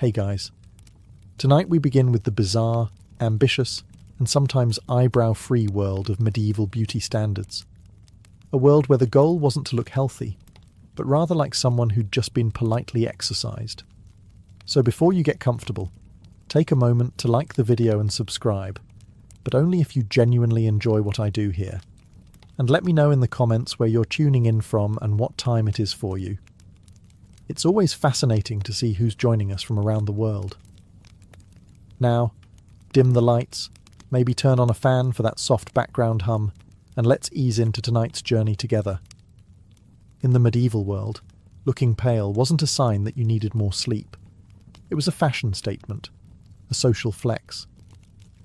Hey guys. Tonight we begin with the bizarre, ambitious, and sometimes eyebrow-free world of medieval beauty standards. A world where the goal wasn't to look healthy, but rather like someone who'd just been politely exercised. So before you get comfortable, take a moment to like the video and subscribe, but only if you genuinely enjoy what I do here. And let me know in the comments where you're tuning in from and what time it is for you. It's always fascinating to see who's joining us from around the world. Now, dim the lights, maybe turn on a fan for that soft background hum, and let's ease into tonight's journey together. In the medieval world, looking pale wasn't a sign that you needed more sleep. It was a fashion statement, a social flex,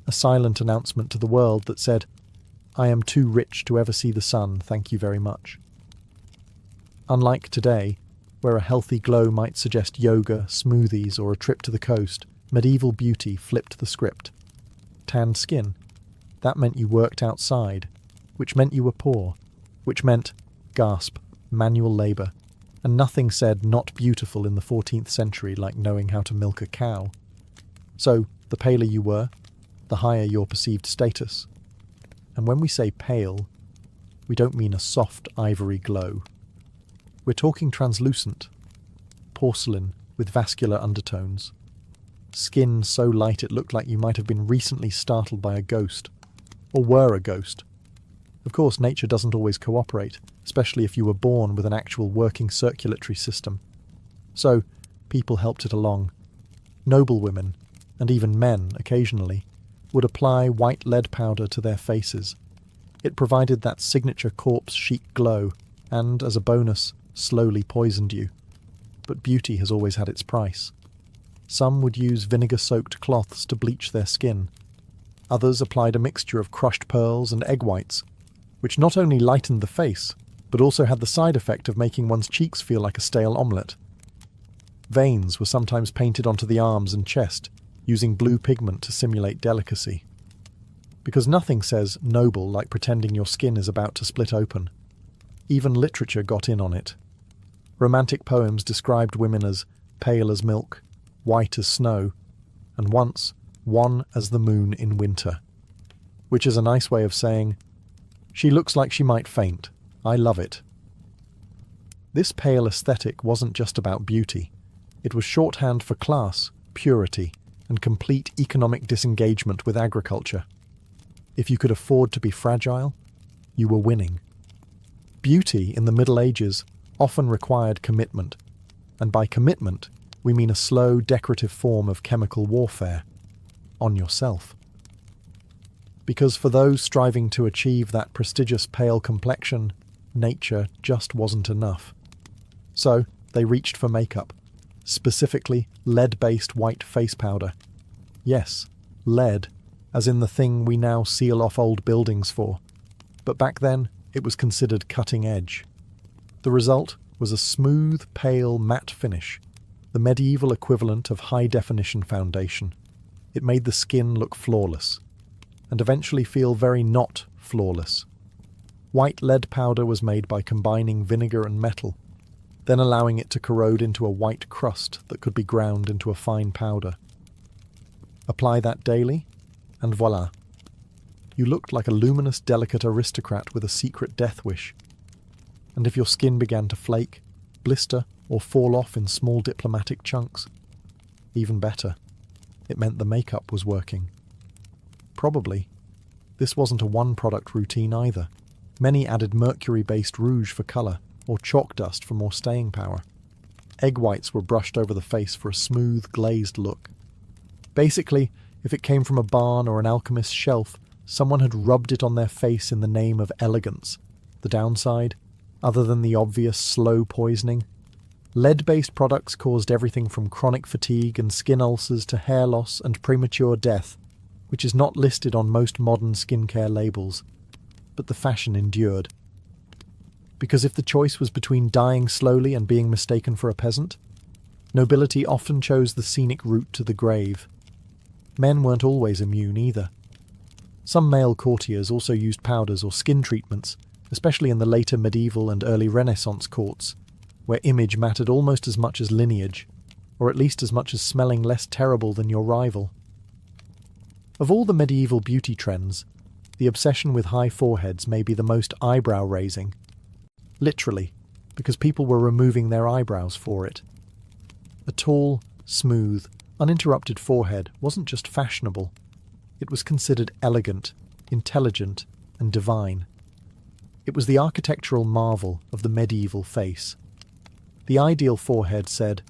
a silent announcement to the world that said, "I am too rich to ever see the sun, thank you very much." Unlike today, where a healthy glow might suggest yoga, smoothies, or a trip to the coast, medieval beauty flipped the script. Tanned skin. That meant you worked outside, which meant you were poor, which meant, gasp, manual labour, and nothing said not beautiful in the 14th century like knowing how to milk a cow. So, the paler you were, the higher your perceived status. And when we say pale, we don't mean a soft ivory glow. We're talking translucent, porcelain with vascular undertones. Skin so light it looked like you might have been recently startled by a ghost, or were a ghost. Of course, nature doesn't always cooperate, especially if you were born with an actual working circulatory system. So, people helped it along. Noble women, and even men occasionally, would apply white lead powder to their faces. It provided that signature corpse chic glow, and, as a bonus, slowly poisoned you. But beauty has always had its price. Some would use vinegar-soaked cloths to bleach their skin. Others applied a mixture of crushed pearls and egg whites, which not only lightened the face, but also had the side effect of making one's cheeks feel like a stale omelette. Veins were sometimes painted onto the arms and chest, using blue pigment to simulate delicacy. Because nothing says noble like pretending your skin is about to split open. Even literature got in on it. Romantic poems described women as pale as milk, white as snow, and once, wan as the moon in winter. Which is a nice way of saying, "She looks like she might faint. I love it." This pale aesthetic wasn't just about beauty. It was shorthand for class, purity, and complete economic disengagement with agriculture. If you could afford to be fragile, you were winning. Beauty in the Middle Ages often required commitment, and by commitment we mean a slow, decorative form of chemical warfare on yourself. Because for those striving to achieve that prestigious pale complexion, nature just wasn't enough. So they reached for makeup, specifically lead-based white face powder. Yes, lead, as in the thing we now seal off old buildings for. But back then, it was considered cutting edge. The result was a smooth, pale, matte finish, the medieval equivalent of high-definition foundation. It made the skin look flawless, and eventually feel very not flawless. White lead powder was made by combining vinegar and metal, then allowing it to corrode into a white crust that could be ground into a fine powder. Apply that daily, and voila. You looked like a luminous, delicate aristocrat with a secret death wish. And if your skin began to flake, blister, or fall off in small diplomatic chunks, even better. It meant the makeup was working. Probably, this wasn't a one-product routine either. Many added mercury-based rouge for colour, or chalk dust for more staying power. Egg whites were brushed over the face for a smooth, glazed look. Basically, if it came from a barn or an alchemist's shelf, someone had rubbed it on their face in the name of elegance. The downside, other than the obvious slow poisoning, lead-based products caused everything from chronic fatigue and skin ulcers to hair loss and premature death, which is not listed on most modern skincare labels. But the fashion endured. Because if the choice was between dying slowly and being mistaken for a peasant, nobility often chose the scenic route to the grave. Men weren't always immune either. Some male courtiers also used powders or skin treatments, especially in the later medieval and early Renaissance courts, where image mattered almost as much as lineage. or at least as much as smelling less terrible than your rival. Of all the medieval beauty trends, the obsession with high foreheads may be the most eyebrow-raising. Literally, because people were removing their eyebrows for it. A tall, smooth, uninterrupted forehead wasn't just fashionable. It was considered elegant, intelligent, and divine. It was the architectural marvel of the medieval face. The ideal forehead said,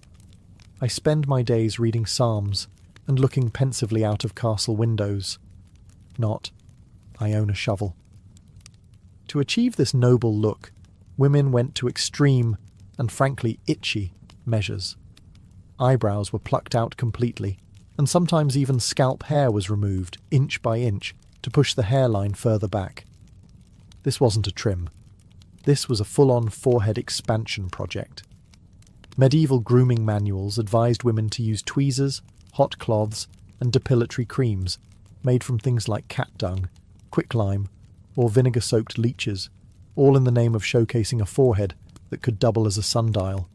"I spend my days reading psalms and looking pensively out of castle windows." Not, "I own a shovel." To achieve this noble look, women went to extreme, and frankly itchy, measures. Eyebrows were plucked out completely, and sometimes even scalp hair was removed, inch by inch, to push the hairline further back. This wasn't a trim. This was a full-on forehead expansion project. Medieval grooming manuals advised women to use tweezers, hot cloths, and depilatory creams made from things like cat dung, quicklime, or vinegar-soaked leeches, all in the name of showcasing a forehead that could double as a sundial.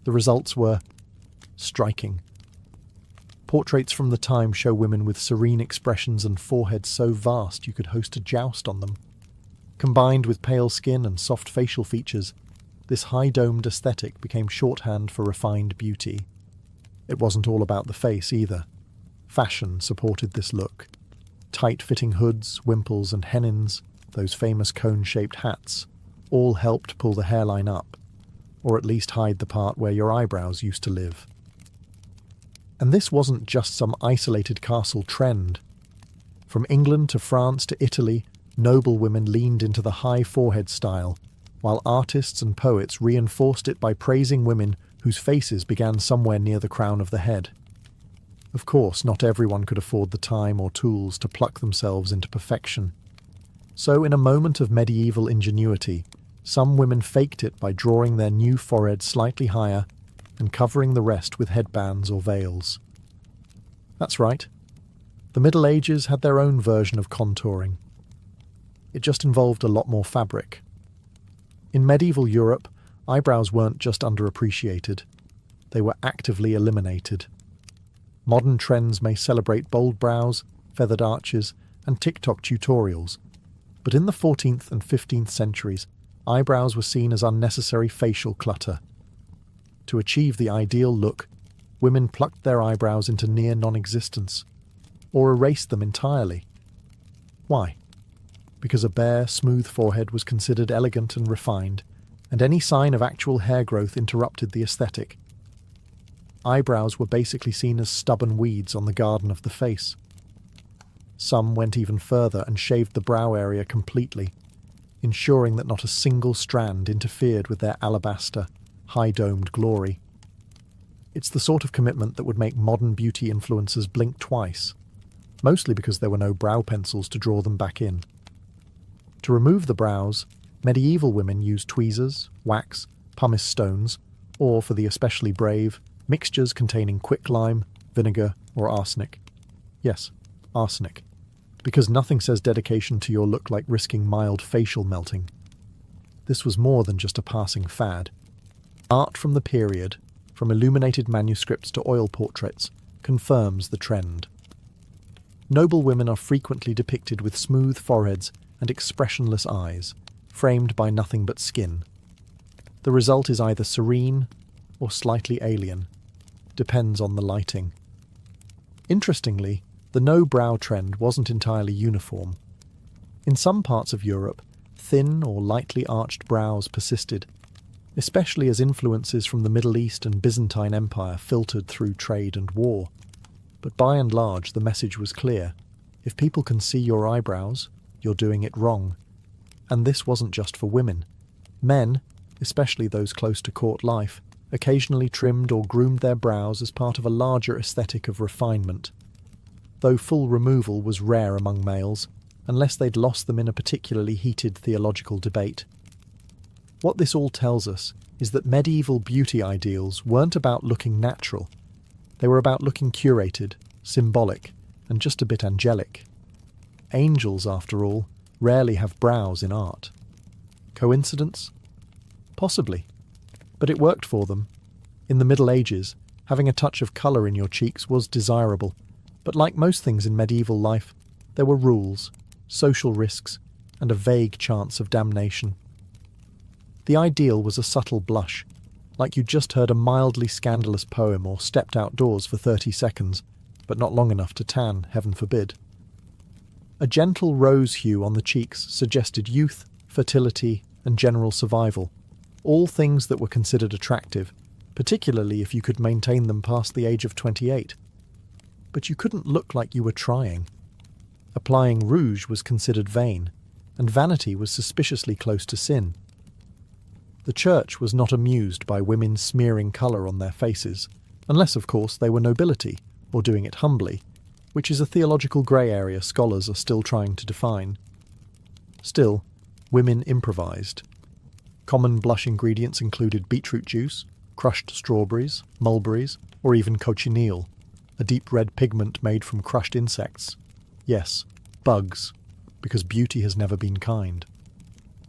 The results were striking. Portraits from the time show women with serene expressions and foreheads so vast you could host a joust on them. Combined with pale skin and soft facial features, this high-domed aesthetic became shorthand for refined beauty. It wasn't all about the face either. Fashion supported this look. Tight-fitting hoods, wimples, and hennins, those famous cone-shaped hats, all helped pull the hairline up, or at least hide the part where your eyebrows used to live. And this wasn't just some isolated castle trend. From England to France to Italy, noble women leaned into the high forehead style, while artists and poets reinforced it by praising women whose faces began somewhere near the crown of the head. Of course, not everyone could afford the time or tools to pluck themselves into perfection. So, in a moment of medieval ingenuity, some women faked it by drawing their new forehead slightly higher and covering the rest with headbands or veils. That's right. The Middle Ages had their own version of contouring. It just involved a lot more fabric. In medieval Europe, eyebrows weren't just underappreciated. They were actively eliminated. Modern trends may celebrate bold brows, feathered arches, and TikTok tutorials, but in the 14th and 15th centuries, eyebrows were seen as unnecessary facial clutter. To achieve the ideal look, women plucked their eyebrows into near non-existence, or erased them entirely. Why? Because a bare, smooth forehead was considered elegant and refined, and any sign of actual hair growth interrupted the aesthetic. Eyebrows were basically seen as stubborn weeds on the garden of the face. Some went even further and shaved the brow area completely, ensuring that not a single strand interfered with their alabaster, high-domed glory. It's the sort of commitment that would make modern beauty influencers blink twice, mostly because there were no brow pencils to draw them back in. To remove the brows, medieval women used tweezers, wax, pumice stones, or, for the especially brave, mixtures containing quicklime, vinegar, or arsenic. Yes, arsenic. Because nothing says dedication to your look like risking mild facial melting. This was more than just a passing fad. Art from the period, from illuminated manuscripts to oil portraits, confirms the trend. Noble women are frequently depicted with smooth foreheads and expressionless eyes, framed by nothing but skin. The result is either serene or slightly alien, depends on the lighting. Interestingly, the no-brow trend wasn't entirely uniform. In some parts of Europe, thin or lightly arched brows persisted, especially as influences from the Middle East and Byzantine Empire filtered through trade and war. But by and large, the message was clear. If people can see your eyebrows, you're doing it wrong. And this wasn't just for women. Men, especially those close to court life, occasionally trimmed or groomed their brows as part of a larger aesthetic of refinement. Though full removal was rare among males, unless they'd lost them in a particularly heated theological debate. What this all tells us is that medieval beauty ideals weren't about looking natural. They were about looking curated, symbolic, and just a bit angelic. Angels, after all, rarely have brows in art. Coincidence? Possibly. But it worked for them. In the Middle Ages, Having a touch of colour in your cheeks was desirable, but like most things in medieval life, there were rules, social risks, and a vague chance of damnation. The ideal was a subtle blush, like you'd just heard a mildly scandalous poem or stepped outdoors for 30 seconds, but not long enough to tan, heaven forbid. A gentle rose hue on the cheeks suggested youth, fertility, and general survival, all things that were considered attractive, particularly if you could maintain them past the age of 28. But you couldn't look like you were trying. Applying rouge was considered vain, and vanity was suspiciously close to sin. The church was not amused by women smearing colour on their faces, unless, of course, they were nobility, or doing it humbly, which is a theological grey area scholars are still trying to define. Still, women improvised. Common blush ingredients included beetroot juice, crushed strawberries, mulberries, or even cochineal, a deep red pigment made from crushed insects. Yes, bugs, because beauty has never been kind.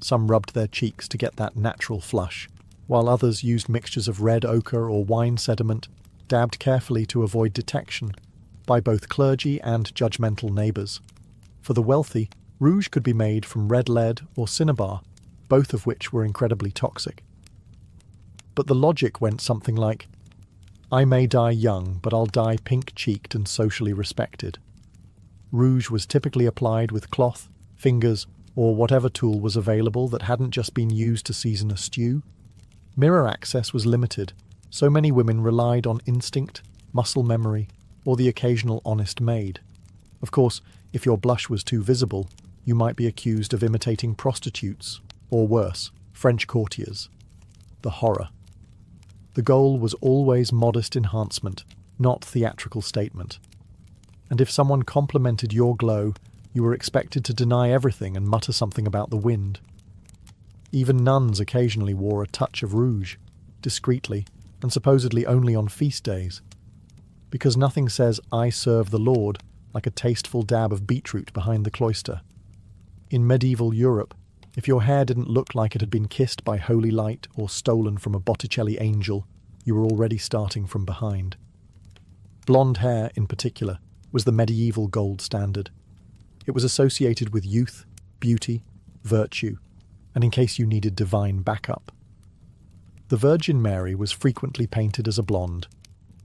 Some rubbed their cheeks to get that natural flush, while others used mixtures of red ochre or wine sediment, dabbed carefully to avoid detection by both clergy and judgmental neighbours. For the wealthy, rouge could be made from red lead or cinnabar, both of which were incredibly toxic. But the logic went something like, I may die young, but I'll die pink-cheeked and socially respected. Rouge was typically applied with cloth, fingers, or whatever tool was available that hadn't just been used to season a stew. Mirror access was limited, so many women relied on instinct, muscle memory, or the occasional honest maid. Of course, if your blush was too visible, you might be accused of imitating prostitutes, or worse, French courtiers. The horror. The goal was always modest enhancement, not theatrical statement. And if someone complimented your glow, you were expected to deny everything and mutter something about the wind. Even nuns occasionally wore a touch of rouge, discreetly, and supposedly only on feast days. Because nothing says, I serve the Lord, like a tasteful dab of beetroot behind the cloister. In medieval Europe, if your hair didn't look like it had been kissed by holy light or stolen from a Botticelli angel, you were already starting from behind. Blonde hair, in particular, was the medieval gold standard. It was associated with youth, beauty, virtue, and in case you needed divine backup. The Virgin Mary was frequently painted as a blonde,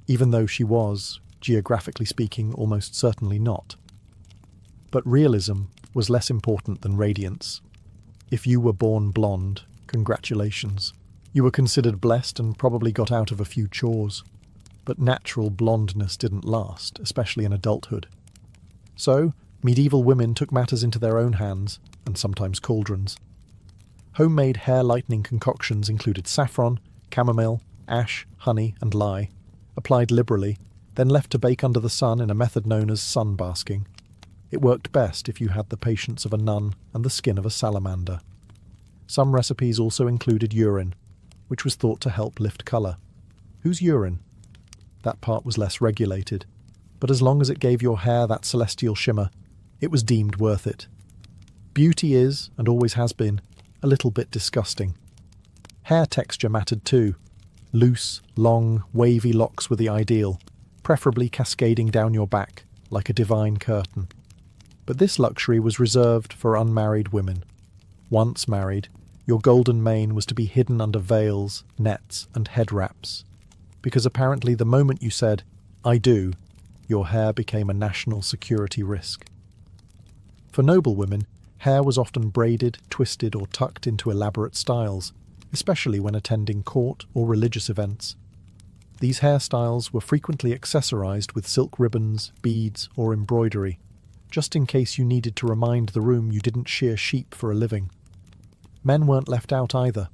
even though she was, geographically speaking, almost certainly not. But realism was less important than radiance. If you were born blonde, congratulations. You were considered blessed and probably got out of a few chores. But natural blondness didn't last, especially in adulthood. So, medieval women took matters into their own hands, and sometimes cauldrons. Homemade hair-lightening concoctions included saffron, chamomile, ash, honey, and lye, applied liberally, then left to bake under the sun in a method known as sun-basking. It worked best if you had the patience of a nun and the skin of a salamander. Some recipes also included urine, which was thought to help lift colour. Whose urine? That part was less regulated, but as long as it gave your hair that celestial shimmer, it was deemed worth it. Beauty is, and always has been, a little bit disgusting. Hair texture mattered too. Loose, long, wavy locks were the ideal, preferably cascading down your back, like a divine curtain. But this luxury was reserved for unmarried women. Once married, your golden mane was to be hidden under veils, nets, and head wraps, because apparently the moment you said, I do, your hair became a national security risk. For noble women, hair was often braided, twisted, or tucked into elaborate styles, especially when attending court or religious events. These hairstyles were frequently accessorized with silk ribbons, beads, or embroidery, just in case you needed to remind the room you didn't shear sheep for a living. Men weren't left out either.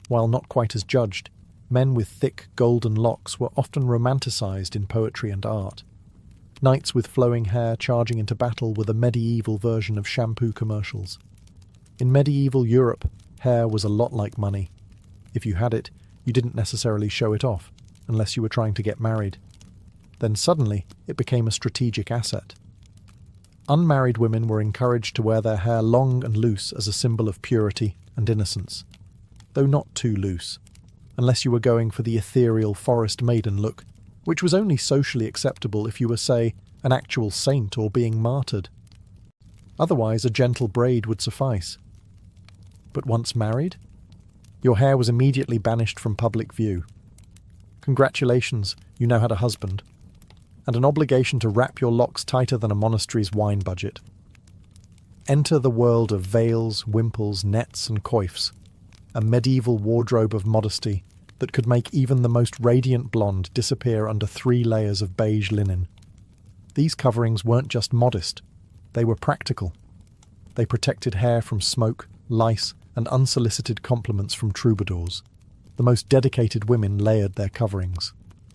While not quite as judged, men with thick golden locks were often romanticized in poetry and art. Knights with flowing hair charging into battle were the medieval version of shampoo commercials. In medieval Europe, hair was a lot like money. If you had it, you didn't necessarily show it off, unless you were trying to get married. Then suddenly, it became a strategic asset. Unmarried women were encouraged to wear their hair long and loose as a symbol of purity and innocence, though not too loose, unless you were going for the ethereal forest maiden look, which was only socially acceptable if you were, say, an actual saint or being martyred. Otherwise, a gentle braid would suffice. But once married, your hair was immediately banished from public view. Congratulations, you now had a husband, and an obligation to wrap your locks tighter than a monastery's wine budget. Enter the world of veils, wimples, nets and coifs, a medieval wardrobe of modesty that could make even the most radiant blonde disappear under 3 layers of beige linen. These coverings weren't just modest, they were practical. They protected hair from smoke, lice, and unsolicited compliments from troubadours. The most dedicated women layered their coverings.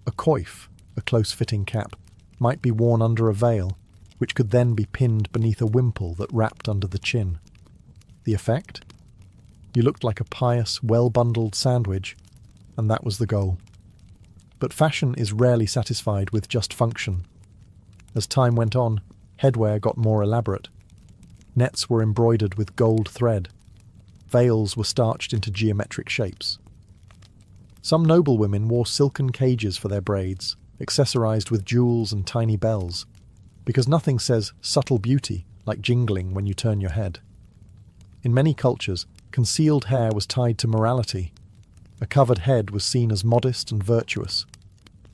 A coif, a close-fitting cap, might be worn under a veil, which could then be pinned beneath a wimple that wrapped under the chin. The effect? You looked like a pious, well-bundled sandwich, and that was the goal. But fashion is rarely satisfied with just function. As time went on, headwear got more elaborate. Nets were embroidered with gold thread. Veils were starched into geometric shapes. Some noblewomen wore silken cages for their braids, accessorized with jewels and tiny bells, because nothing says subtle beauty like jingling when you turn your head. In many cultures, concealed hair was tied to morality. A covered head was seen as modest and virtuous.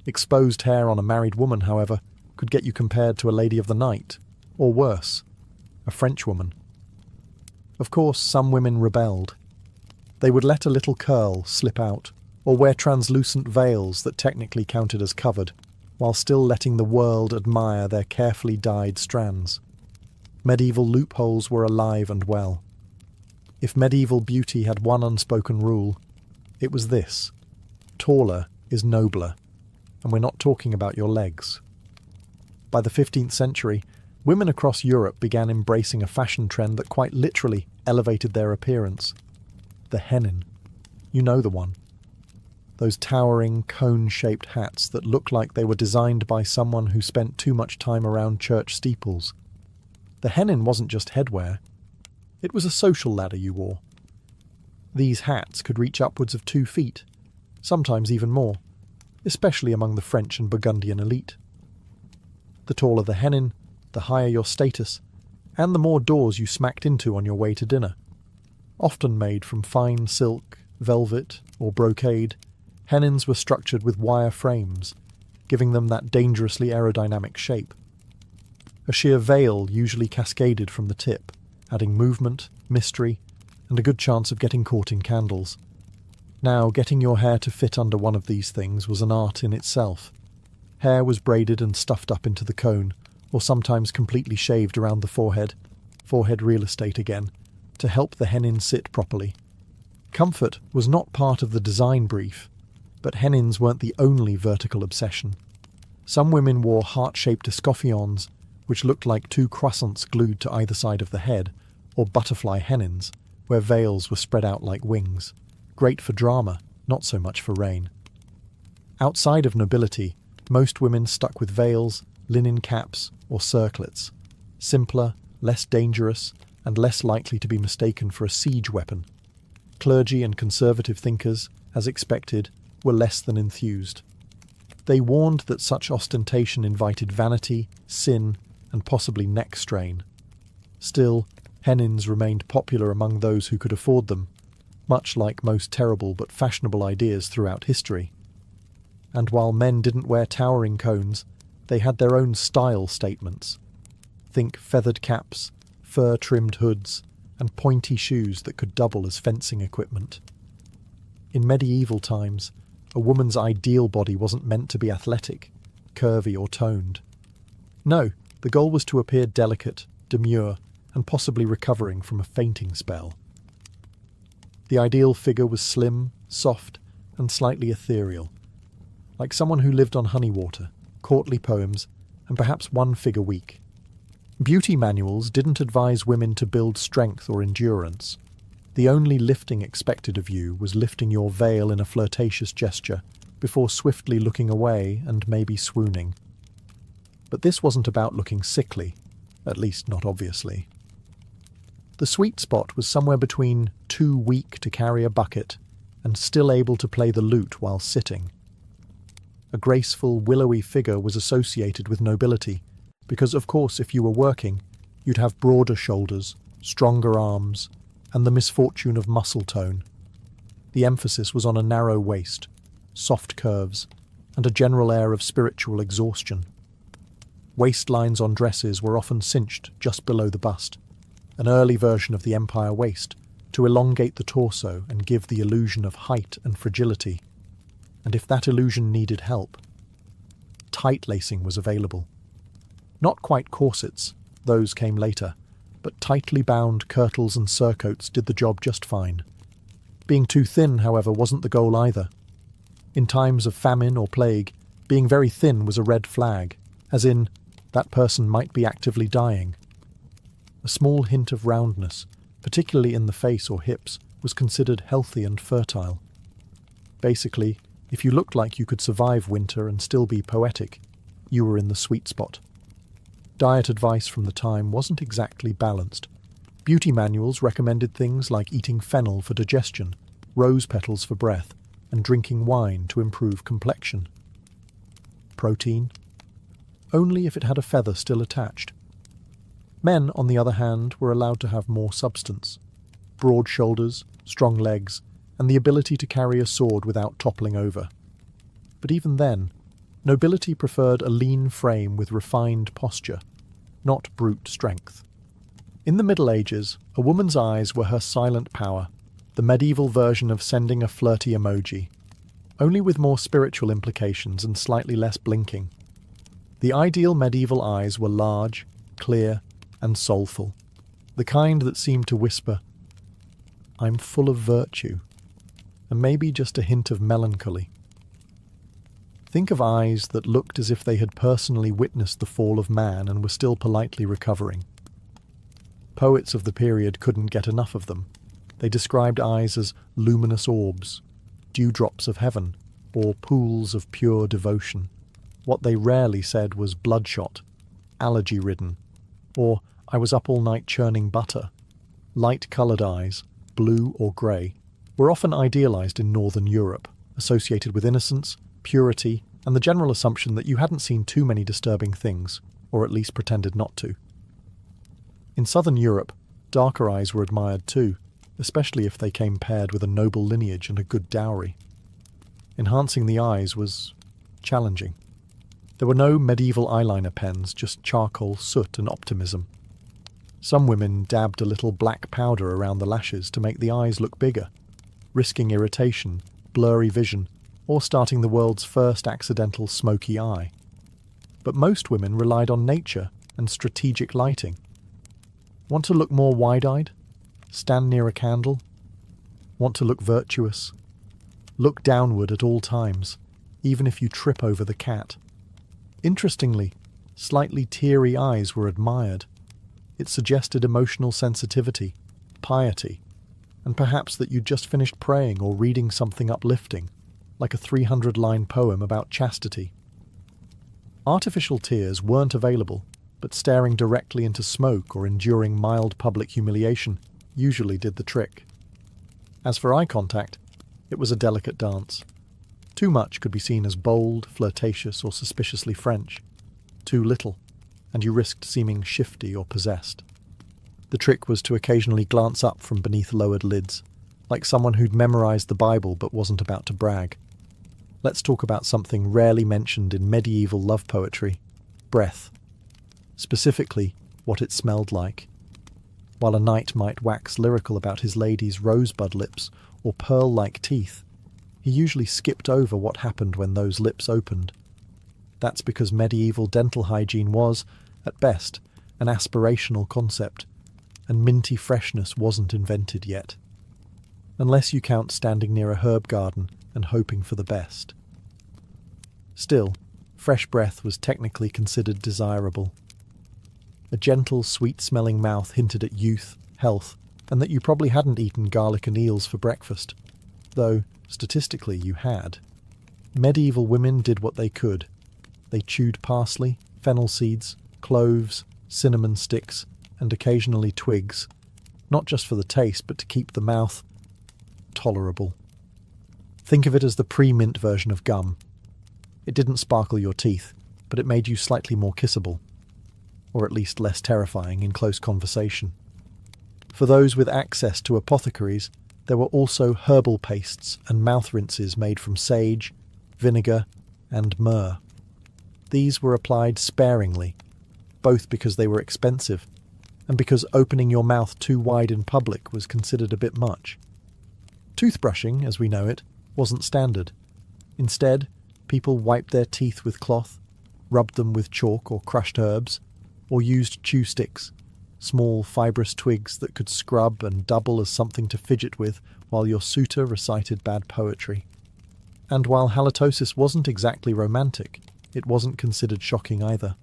Exposed hair on a married woman, however, could get you compared to a lady of the night, or worse, a Frenchwoman. Of course, some women rebelled. They would let a little curl slip out, or wear translucent veils that technically counted as covered, while still letting the world admire their carefully dyed strands. Medieval loopholes were alive and well. If medieval beauty had one unspoken rule, it was this: taller is nobler, and we're not talking about your legs. By the 15th century, women across Europe began embracing a fashion trend that quite literally elevated their appearance. The hennin. You know the one. Those towering, cone-shaped hats that look like they were designed by someone who spent too much time around church steeples. The hennin wasn't just headwear. It was a social ladder you wore. These hats could reach upwards of 2 feet, sometimes even more, especially among the French and Burgundian elite. The taller the hennin, the higher your status, and the more doors you smacked into on your way to dinner. Often made from fine silk, velvet, or brocade, hennins were structured with wire frames, giving them that dangerously aerodynamic shape. A sheer veil usually cascaded from the tip, adding movement, mystery, and a good chance of getting caught in candles. Now, getting your hair to fit under one of these things was an art in itself. Hair was braided and stuffed up into the cone, or sometimes completely shaved around the forehead real estate again, to help the hennin sit properly. Comfort was not part of the design brief, but hennins weren't the only vertical obsession. Some women wore heart-shaped escoffions, which looked like 2 croissants glued to either side of the head, or butterfly hennins, where veils were spread out like wings. Great for drama, not so much for rain. Outside of nobility, most women stuck with veils, linen caps, or circlets. Simpler, less dangerous, and less likely to be mistaken for a siege weapon. Clergy and conservative thinkers, as expected, were less than enthused. They warned that such ostentation invited vanity, sin, and possibly neck strain. Still, hennins remained popular among those who could afford them, much like most terrible but fashionable ideas throughout history. And while men didn't wear towering cones, they had their own style statements. Think feathered caps, fur-trimmed hoods, and pointy shoes that could double as fencing equipment. In medieval times, a woman's ideal body wasn't meant to be athletic, curvy or toned. No, the goal was to appear delicate, demure, and possibly recovering from a fainting spell. The ideal figure was slim, soft, and slightly ethereal, like someone who lived on honey water, courtly poems, and perhaps one fig a week. Beauty manuals didn't advise women to build strength or endurance. The only lifting expected of you was lifting your veil in a flirtatious gesture before swiftly looking away and maybe swooning. But this wasn't about looking sickly, at least not obviously. The sweet spot was somewhere between too weak to carry a bucket and still able to play the lute while sitting. A graceful, willowy figure was associated with nobility, because, of course, if you were working, you'd have broader shoulders, stronger arms, and the misfortune of muscle tone. The emphasis was on a narrow waist, soft curves, and a general air of spiritual exhaustion. Waistlines on dresses were often cinched just below the bust, an early version of the empire waist, to elongate the torso and give the illusion of height and fragility. And if that illusion needed help, tight lacing was available. Not quite corsets, those came later, but tightly bound kirtles and surcoats did the job just fine. Being too thin, however, wasn't the goal either. In times of famine or plague, being very thin was a red flag, as in, that person might be actively dying. A small hint of roundness, particularly in the face or hips, was considered healthy and fertile. Basically, if you looked like you could survive winter and still be poetic, you were in the sweet spot. Diet advice from the time wasn't exactly balanced. Beauty manuals recommended things like eating fennel for digestion, rose petals for breath, and drinking wine to improve complexion. Protein? Only if it had a feather still attached. Men, on the other hand, were allowed to have more substance. Broad shoulders, strong legs, and the ability to carry a sword without toppling over. But even then, nobility preferred a lean frame with refined posture, not brute strength. In the Middle Ages, a woman's eyes were her silent power, the medieval version of sending a flirty emoji, only with more spiritual implications and slightly less blinking. The ideal medieval eyes were large, clear, and soulful, the kind that seemed to whisper, "I'm full of virtue," and maybe just a hint of melancholy. Think of eyes that looked as if they had personally witnessed the fall of man and were still politely recovering. Poets of the period couldn't get enough of them. They described eyes as luminous orbs, dewdrops of heaven, or pools of pure devotion. What they rarely said was bloodshot, allergy-ridden, or "I was up all night churning butter." Light-coloured eyes, blue or grey, were often idealised in Northern Europe, associated with innocence, purity, and the general assumption that you hadn't seen too many disturbing things, or at least pretended not to. In Southern Europe, darker eyes were admired too, especially if they came paired with a noble lineage and a good dowry. Enhancing the eyes was challenging. There were no medieval eyeliner pens, just charcoal, soot, and optimism. Some women dabbed a little black powder around the lashes to make the eyes look bigger, risking irritation, blurry vision, or starting the world's first accidental smoky eye. But most women relied on nature and strategic lighting. Want to look more wide-eyed? Stand near a candle? Want to look virtuous? Look downward at all times, even if you trip over the cat. Interestingly, slightly teary eyes were admired. It suggested emotional sensitivity, piety, and perhaps that you'd just finished praying or reading something uplifting, like a 300-line poem about chastity. Artificial tears weren't available, but staring directly into smoke or enduring mild public humiliation usually did the trick. As for eye contact, it was a delicate dance. Too much could be seen as bold, flirtatious, or suspiciously French. Too little, and you risked seeming shifty or possessed. The trick was to occasionally glance up from beneath lowered lids, like someone who'd memorized the Bible but wasn't about to brag. Let's talk about something rarely mentioned in medieval love poetry: breath. Specifically, what it smelled like. While a knight might wax lyrical about his lady's rosebud lips or pearl-like teeth, he usually skipped over what happened when those lips opened. That's because medieval dental hygiene was, at best, an aspirational concept, and minty freshness wasn't invented yet. Unless you count standing near a herb garden and hoping for the best. Still, fresh breath was technically considered desirable. A gentle, sweet-smelling mouth hinted at youth, health, and that you probably hadn't eaten garlic and eels for breakfast, though, statistically, you had. Medieval women did what they could. They chewed parsley, fennel seeds, cloves, cinnamon sticks, and occasionally twigs, not just for the taste, but to keep the mouth tolerable. Think of it as the pre-mint version of gum. It didn't sparkle your teeth, but it made you slightly more kissable, or at least less terrifying in close conversation. For those with access to apothecaries, there were also herbal pastes and mouth rinses made from sage, vinegar, and myrrh. These were applied sparingly, both because they were expensive and because opening your mouth too wide in public was considered a bit much. Toothbrushing, as we know it, wasn't standard. Instead, people wiped their teeth with cloth, rubbed them with chalk or crushed herbs, or used chew sticks, small fibrous twigs that could scrub and double as something to fidget with while your suitor recited bad poetry. And while halitosis wasn't exactly romantic, it wasn't considered shocking either.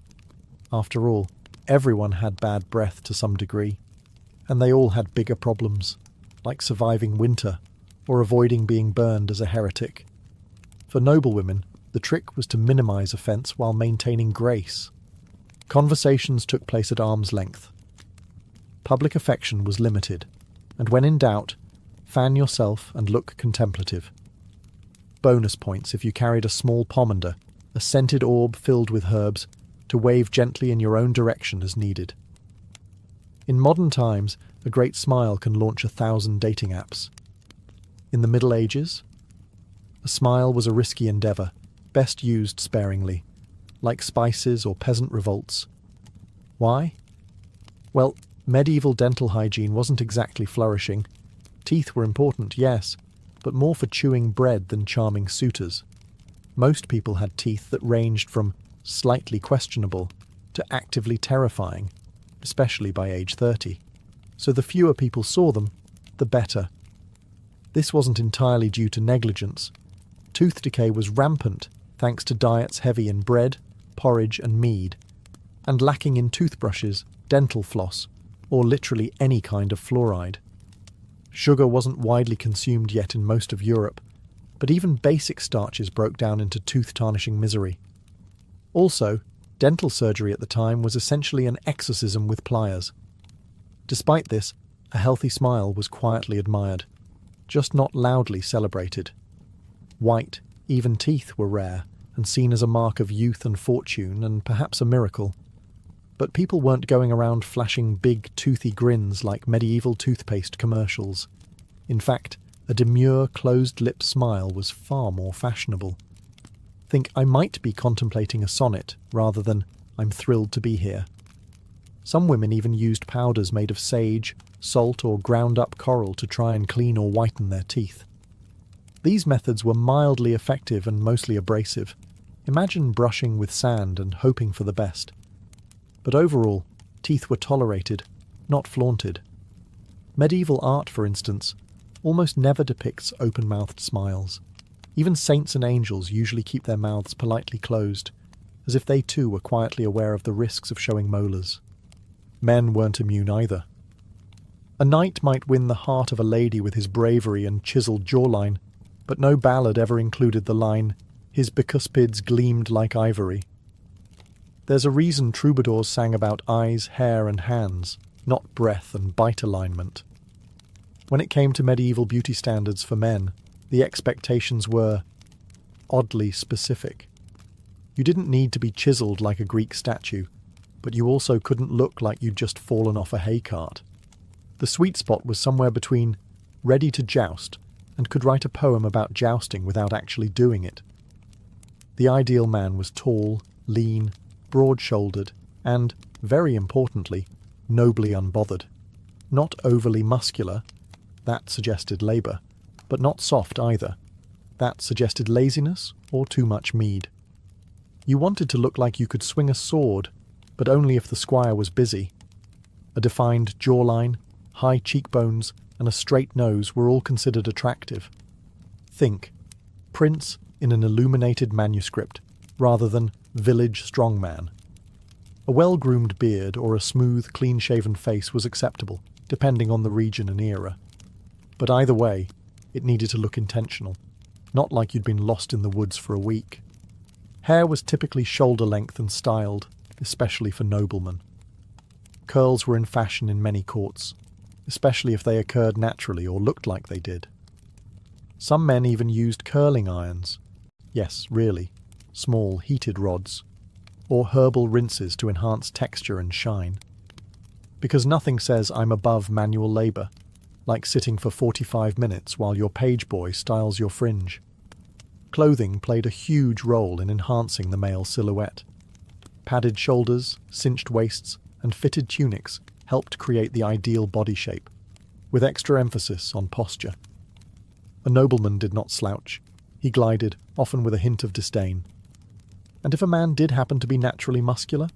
After all, everyone had bad breath to some degree, and they all had bigger problems, like surviving winter or avoiding being burned as a heretic. For noblewomen, the trick was to minimize offense while maintaining grace. Conversations took place at arm's length. Public affection was limited, and when in doubt, fan yourself and look contemplative. Bonus points if you carried a small pomander, a scented orb filled with herbs, to wave gently in your own direction as needed. In modern times, a great smile can launch 1,000 dating apps. In the Middle Ages, a smile was a risky endeavour, best used sparingly, like spices or peasant revolts. Why? Well, medieval dental hygiene wasn't exactly flourishing. Teeth were important, yes, but more for chewing bread than charming suitors. Most people had teeth that ranged from slightly questionable to actively terrifying, especially by age 30. So the fewer people saw them, the better. This wasn't entirely due to negligence. Tooth decay was rampant thanks to diets heavy in bread, porridge and mead, and lacking in toothbrushes, dental floss, or literally any kind of fluoride. Sugar wasn't widely consumed yet in most of Europe, but even basic starches broke down into tooth-tarnishing misery. Also, dental surgery at the time was essentially an exorcism with pliers. Despite this, a healthy smile was quietly admired, just not loudly celebrated. White, even teeth were rare and seen as a mark of youth and fortune and perhaps a miracle. But people weren't going around flashing big, toothy grins like medieval toothpaste commercials. In fact, a demure, closed-lip smile was far more fashionable. Think I might be contemplating a sonnet rather than I'm thrilled to be here. Some women even used powders made of sage, salt or ground-up coral to try and clean or whiten their teeth. These methods were mildly effective and mostly abrasive. Imagine brushing with sand and hoping for the best. But overall, teeth were tolerated, not flaunted. Medieval art, for instance, almost never depicts open-mouthed smiles. Even saints and angels usually keep their mouths politely closed, as if they too were quietly aware of the risks of showing molars. Men weren't immune either. A knight might win the heart of a lady with his bravery and chiselled jawline, but no ballad ever included the line, "His bicuspids gleamed like ivory." There's a reason troubadours sang about eyes, hair and hands, not breath and bite alignment. When it came to medieval beauty standards for men, the expectations were oddly specific. You didn't need to be chiselled like a Greek statue, but you also couldn't look like you'd just fallen off a hay cart. The sweet spot was somewhere between ready to joust and could write a poem about jousting without actually doing it. The ideal man was tall, lean, broad-shouldered, and, very importantly, nobly unbothered. Not overly muscular, that suggested labour, but not soft either. That suggested laziness or too much mead. You wanted to look like you could swing a sword, but only if the squire was busy. A defined jawline, high cheekbones, and a straight nose were all considered attractive. Think, prince in an illuminated manuscript, rather than village strongman. A well-groomed beard or a smooth, clean-shaven face was acceptable, depending on the region and era. But either way, it needed to look intentional, not like you'd been lost in the woods for a week. Hair was typically shoulder-length and styled, especially for noblemen. Curls were in fashion in many courts, especially if they occurred naturally or looked like they did. Some men even used curling irons. Yes, really. small heated rods, or herbal rinses to enhance texture and shine. Because nothing says I'm above manual labour, like sitting for 45 minutes while your page boy styles your fringe. Clothing played a huge role in enhancing the male silhouette. Padded shoulders, cinched waists, and fitted tunics helped create the ideal body shape, with extra emphasis on posture. A nobleman did not slouch. He glided, often with a hint of disdain. And if a man did happen to be naturally muscular,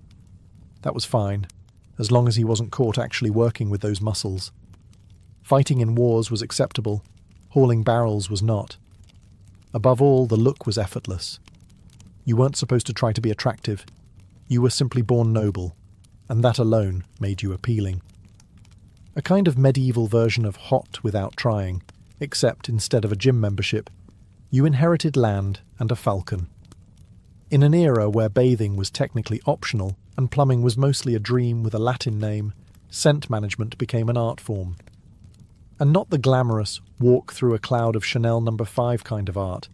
that was fine, as long as he wasn't caught actually working with those muscles. Fighting in wars was acceptable, hauling barrels was not. Above all, the look was effortless. You weren't supposed to try to be attractive. You were simply born noble, and that alone made you appealing. A kind of medieval version of hot without trying, except instead of a gym membership, you inherited land and a falcon. In an era where bathing was technically optional and plumbing was mostly a dream with a Latin name, scent management became an art form. And not the glamorous, walk through a cloud of Chanel No. 5 kind of art,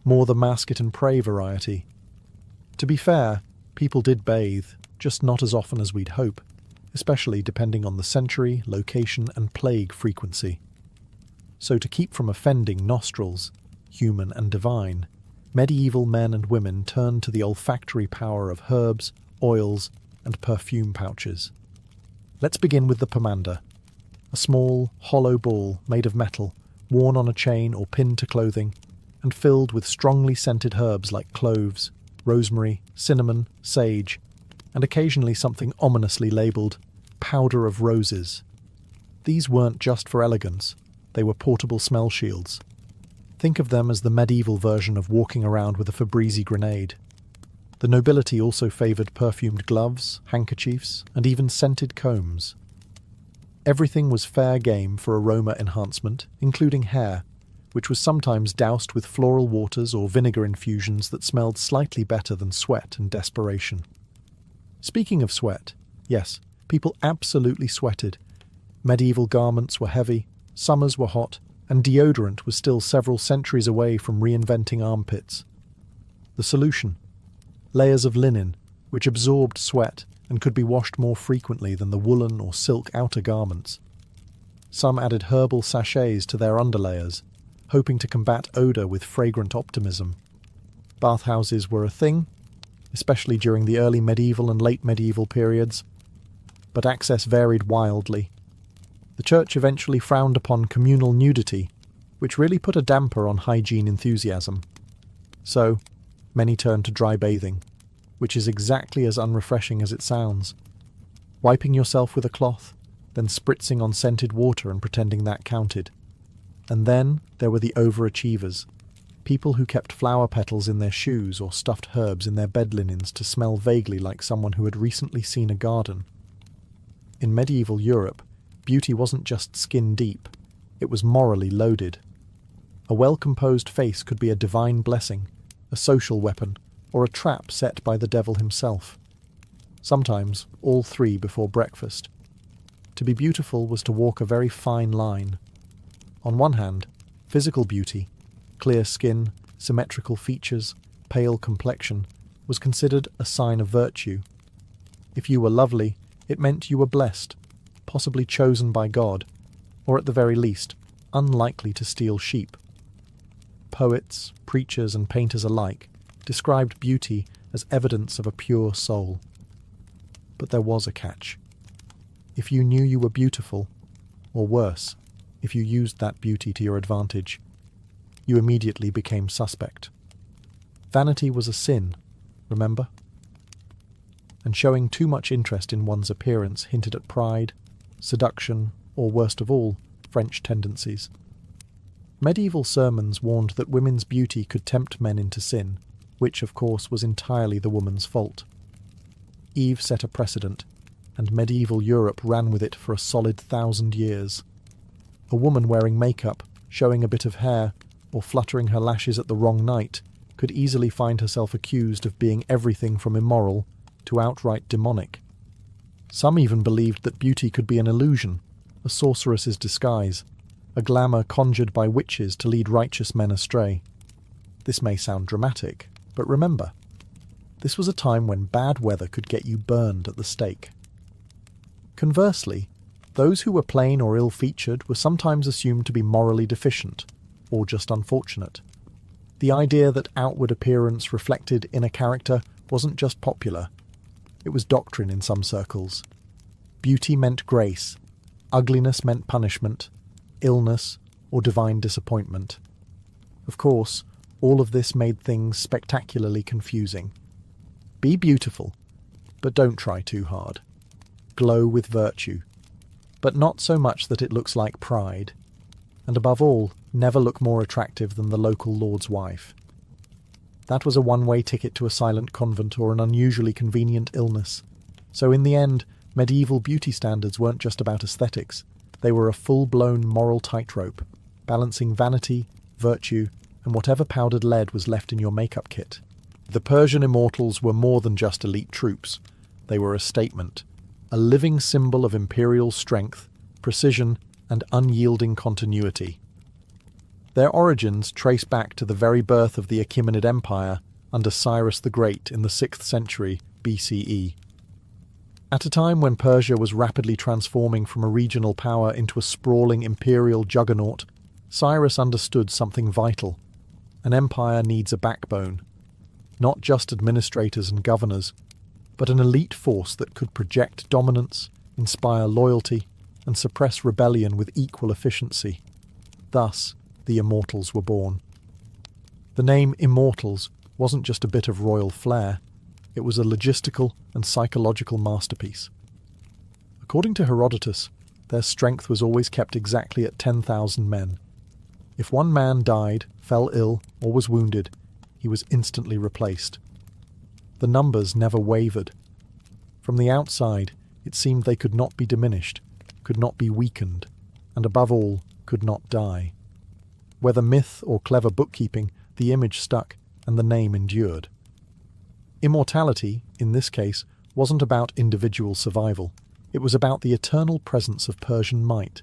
more the mask it and pray variety. To be fair, people did bathe, just not as often as we'd hope, especially depending on the century, location, and plague frequency. So to keep from offending nostrils, human and divine, medieval men and women turned to the olfactory power of herbs, oils, and perfume pouches. Let's begin with the pomander, a small, hollow ball made of metal, worn on a chain or pinned to clothing, and filled with strongly scented herbs like cloves, rosemary, cinnamon, sage, and occasionally something ominously labelled powder of roses. These weren't just for elegance, they were portable smell shields. Think of them as the medieval version of walking around with a Febreze grenade. The nobility also favoured perfumed gloves, handkerchiefs, and even scented combs. Everything was fair game for aroma enhancement, including hair, which was sometimes doused with floral waters or vinegar infusions that smelled slightly better than sweat and desperation. Speaking of sweat, yes, people absolutely sweated. Medieval garments were heavy, summers were hot, and deodorant was still several centuries away from reinventing armpits. The solution? Layers of linen, which absorbed sweat and could be washed more frequently than the woolen or silk outer garments. Some added herbal sachets to their underlayers, hoping to combat odour with fragrant optimism. Bathhouses were a thing, especially during the early medieval and late medieval periods, but access varied wildly. The church eventually frowned upon communal nudity, which really put a damper on hygiene enthusiasm. So, many turned to dry bathing, which is exactly as unrefreshing as it sounds. Wiping yourself with a cloth, then spritzing on scented water and pretending that counted. And then there were the overachievers, people who kept flower petals in their shoes or stuffed herbs in their bed linens to smell vaguely like someone who had recently seen a garden. In medieval Europe, beauty wasn't just skin deep, it was morally loaded. A well-composed face could be a divine blessing, a social weapon, or a trap set by the devil himself. Sometimes all three before breakfast. To be beautiful was to walk a very fine line. On one hand, physical beauty, clear skin, symmetrical features, pale complexion, was considered a sign of virtue. If you were lovely, it meant you were blessed, possibly chosen by God, or at the very least, unlikely to steal sheep. Poets, preachers, and painters alike described beauty as evidence of a pure soul. But there was a catch. If you knew you were beautiful, or worse, if you used that beauty to your advantage, you immediately became suspect. Vanity was a sin, remember? And showing too much interest in one's appearance hinted at pride, seduction, or worst of all, French tendencies. Medieval sermons warned that women's beauty could tempt men into sin, which, of course, was entirely the woman's fault. Eve set a precedent, and medieval Europe ran with it for a solid 1,000 years. A woman wearing makeup, showing a bit of hair, or fluttering her lashes at the wrong night could easily find herself accused of being everything from immoral to outright demonic. Some even believed that beauty could be an illusion, a sorceress's disguise, a glamour conjured by witches to lead righteous men astray. This may sound dramatic, but remember, This was a time when bad weather could get you burned at the stake. Conversely, those who were plain or ill-featured were sometimes assumed to be morally deficient, or just unfortunate. The idea that outward appearance reflected inner character wasn't just popular, it was doctrine in some circles. Beauty meant grace, ugliness meant punishment, illness, or divine disappointment. Of course, all of this made things spectacularly confusing. Be beautiful, but don't try too hard. Glow with virtue, but not so much that it looks like pride. And above all, never look more attractive than the local lord's wife. That was a one-way ticket to a silent convent or an unusually convenient illness. So in the end, medieval beauty standards weren't just about aesthetics. They were a full-blown moral tightrope, balancing vanity, virtue, and whatever powdered lead was left in your makeup kit. The Persian immortals were more than just elite troops. They were a statement, a living symbol of imperial strength, precision, and unyielding continuity. Their origins trace back to the very birth of the Achaemenid Empire under Cyrus the Great in the 6th century BCE. At a time when Persia was rapidly transforming from a regional power into a sprawling imperial juggernaut, Cyrus understood something vital. An empire needs a backbone. Not just administrators and governors, but an elite force that could project dominance, inspire loyalty, and suppress rebellion with equal efficiency. Thus, the Immortals were born. The name Immortals wasn't just a bit of royal flair, it was a logistical and psychological masterpiece. According to Herodotus, their strength was always kept exactly at 10,000 men. If one man died, fell ill, or was wounded, he was instantly replaced. The numbers never wavered. From the outside, it seemed they could not be diminished, could not be weakened, and above all, could not die. Whether myth or clever bookkeeping, the image stuck and the name endured. Immortality, in this case, wasn't about individual survival. It was about the eternal presence of Persian might.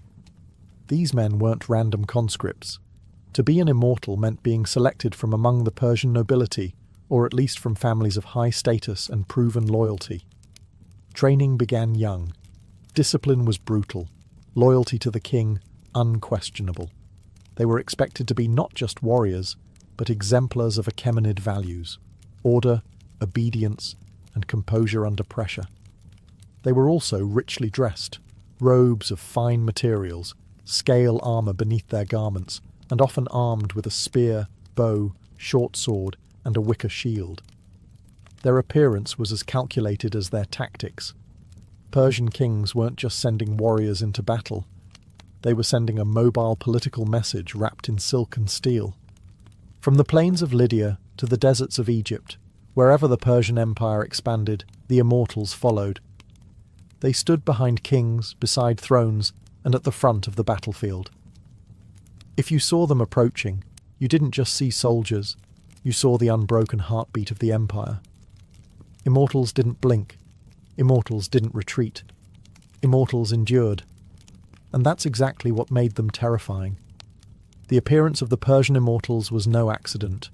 These men weren't random conscripts. To be an immortal meant being selected from among the Persian nobility, or at least from families of high status and proven loyalty. Training began young. Discipline was brutal. Loyalty to the king, unquestionable. They were expected to be not just warriors, but exemplars of Achaemenid values: order, obedience, and composure under pressure. They were also richly dressed, robes of fine materials, scale armour beneath their garments, and often armed with a spear, bow, short sword, and a wicker shield. Their appearance was as calculated as their tactics. Persian kings weren't just sending warriors into battle. They were sending a mobile political message wrapped in silk and steel. From the plains of Lydia to the deserts of Egypt, wherever the Persian Empire expanded, the Immortals followed. They stood behind kings, beside thrones, and at the front of the battlefield. If you saw them approaching, you didn't just see soldiers, you saw the unbroken heartbeat of the empire. Immortals didn't blink. Immortals didn't retreat. Immortals endured. And that's exactly what made them terrifying. The appearance of the Persian Immortals was no accident.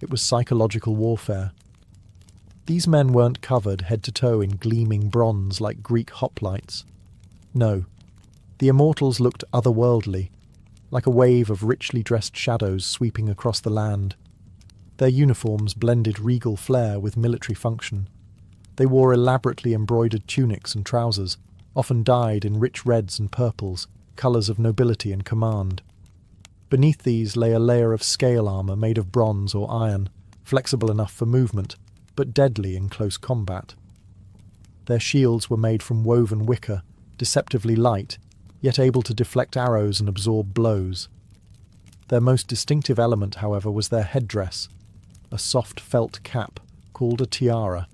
It was psychological warfare. These men weren't covered head to toe in gleaming bronze like Greek hoplites. No, the Immortals looked otherworldly, like a wave of richly dressed shadows sweeping across the land. Their uniforms blended regal flair with military function. They wore elaborately embroidered tunics and trousers, often dyed in rich reds and purples, colours of nobility and command. Beneath these lay a layer of scale armour made of bronze or iron, flexible enough for movement, but deadly in close combat. Their shields were made from woven wicker, deceptively light, yet able to deflect arrows and absorb blows. Their most distinctive element, however, was their headdress, a soft felt cap called a tiara,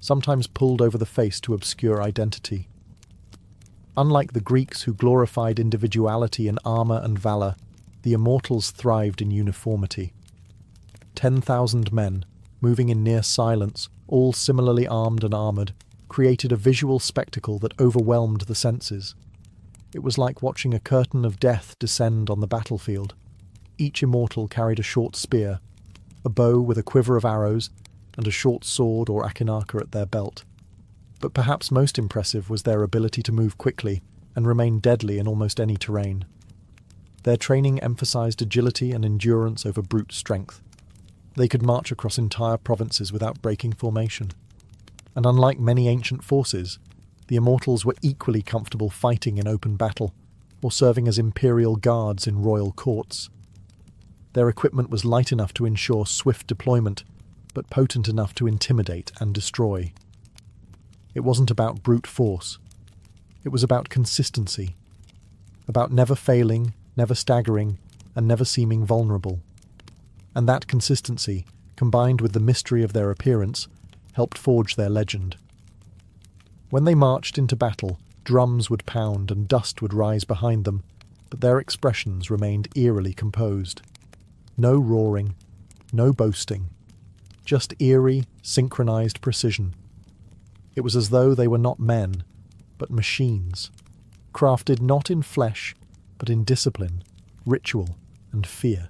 sometimes pulled over the face to obscure identity. Unlike the Greeks who glorified individuality in armour and valour, the Immortals thrived in uniformity. 10,000 men, moving in near silence, all similarly armed and armoured, created a visual spectacle that overwhelmed the senses. It was like watching a curtain of death descend on the battlefield. Each Immortal carried a short spear, a bow with a quiver of arrows, and a short sword or akinaka at their belt. But perhaps most impressive was their ability to move quickly and remain deadly in almost any terrain. Their training emphasized agility and endurance over brute strength. They could march across entire provinces without breaking formation. And unlike many ancient forces, the Immortals were equally comfortable fighting in open battle or serving as imperial guards in royal courts. Their equipment was light enough to ensure swift deployment, but potent enough to intimidate and destroy. It wasn't about brute force. It was about consistency, about never failing, never staggering, and never seeming vulnerable. And that consistency, combined with the mystery of their appearance, helped forge their legend. When they marched into battle, drums would pound and dust would rise behind them, but their expressions remained eerily composed. No roaring, no boasting, just eerie, synchronized precision. It was as though they were not men, but machines, crafted not in flesh, but in discipline, ritual, and fear.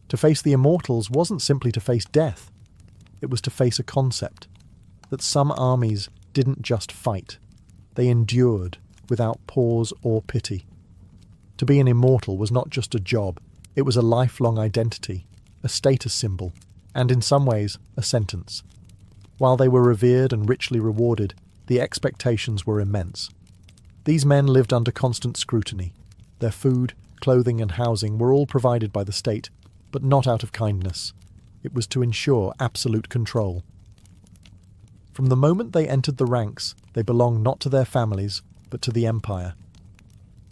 To face the Immortals wasn't simply to face death. It was to face a concept, that some armies didn't just fight. They endured, without pause or pity. To be an immortal was not just a job, it was a lifelong identity, a status symbol, and in some ways, a sentence. While they were revered and richly rewarded, the expectations were immense. These men lived under constant scrutiny. Their food, clothing, and housing were all provided by the state, but not out of kindness. It was to ensure absolute control. From the moment they entered the ranks, they belonged not to their families, but to the empire.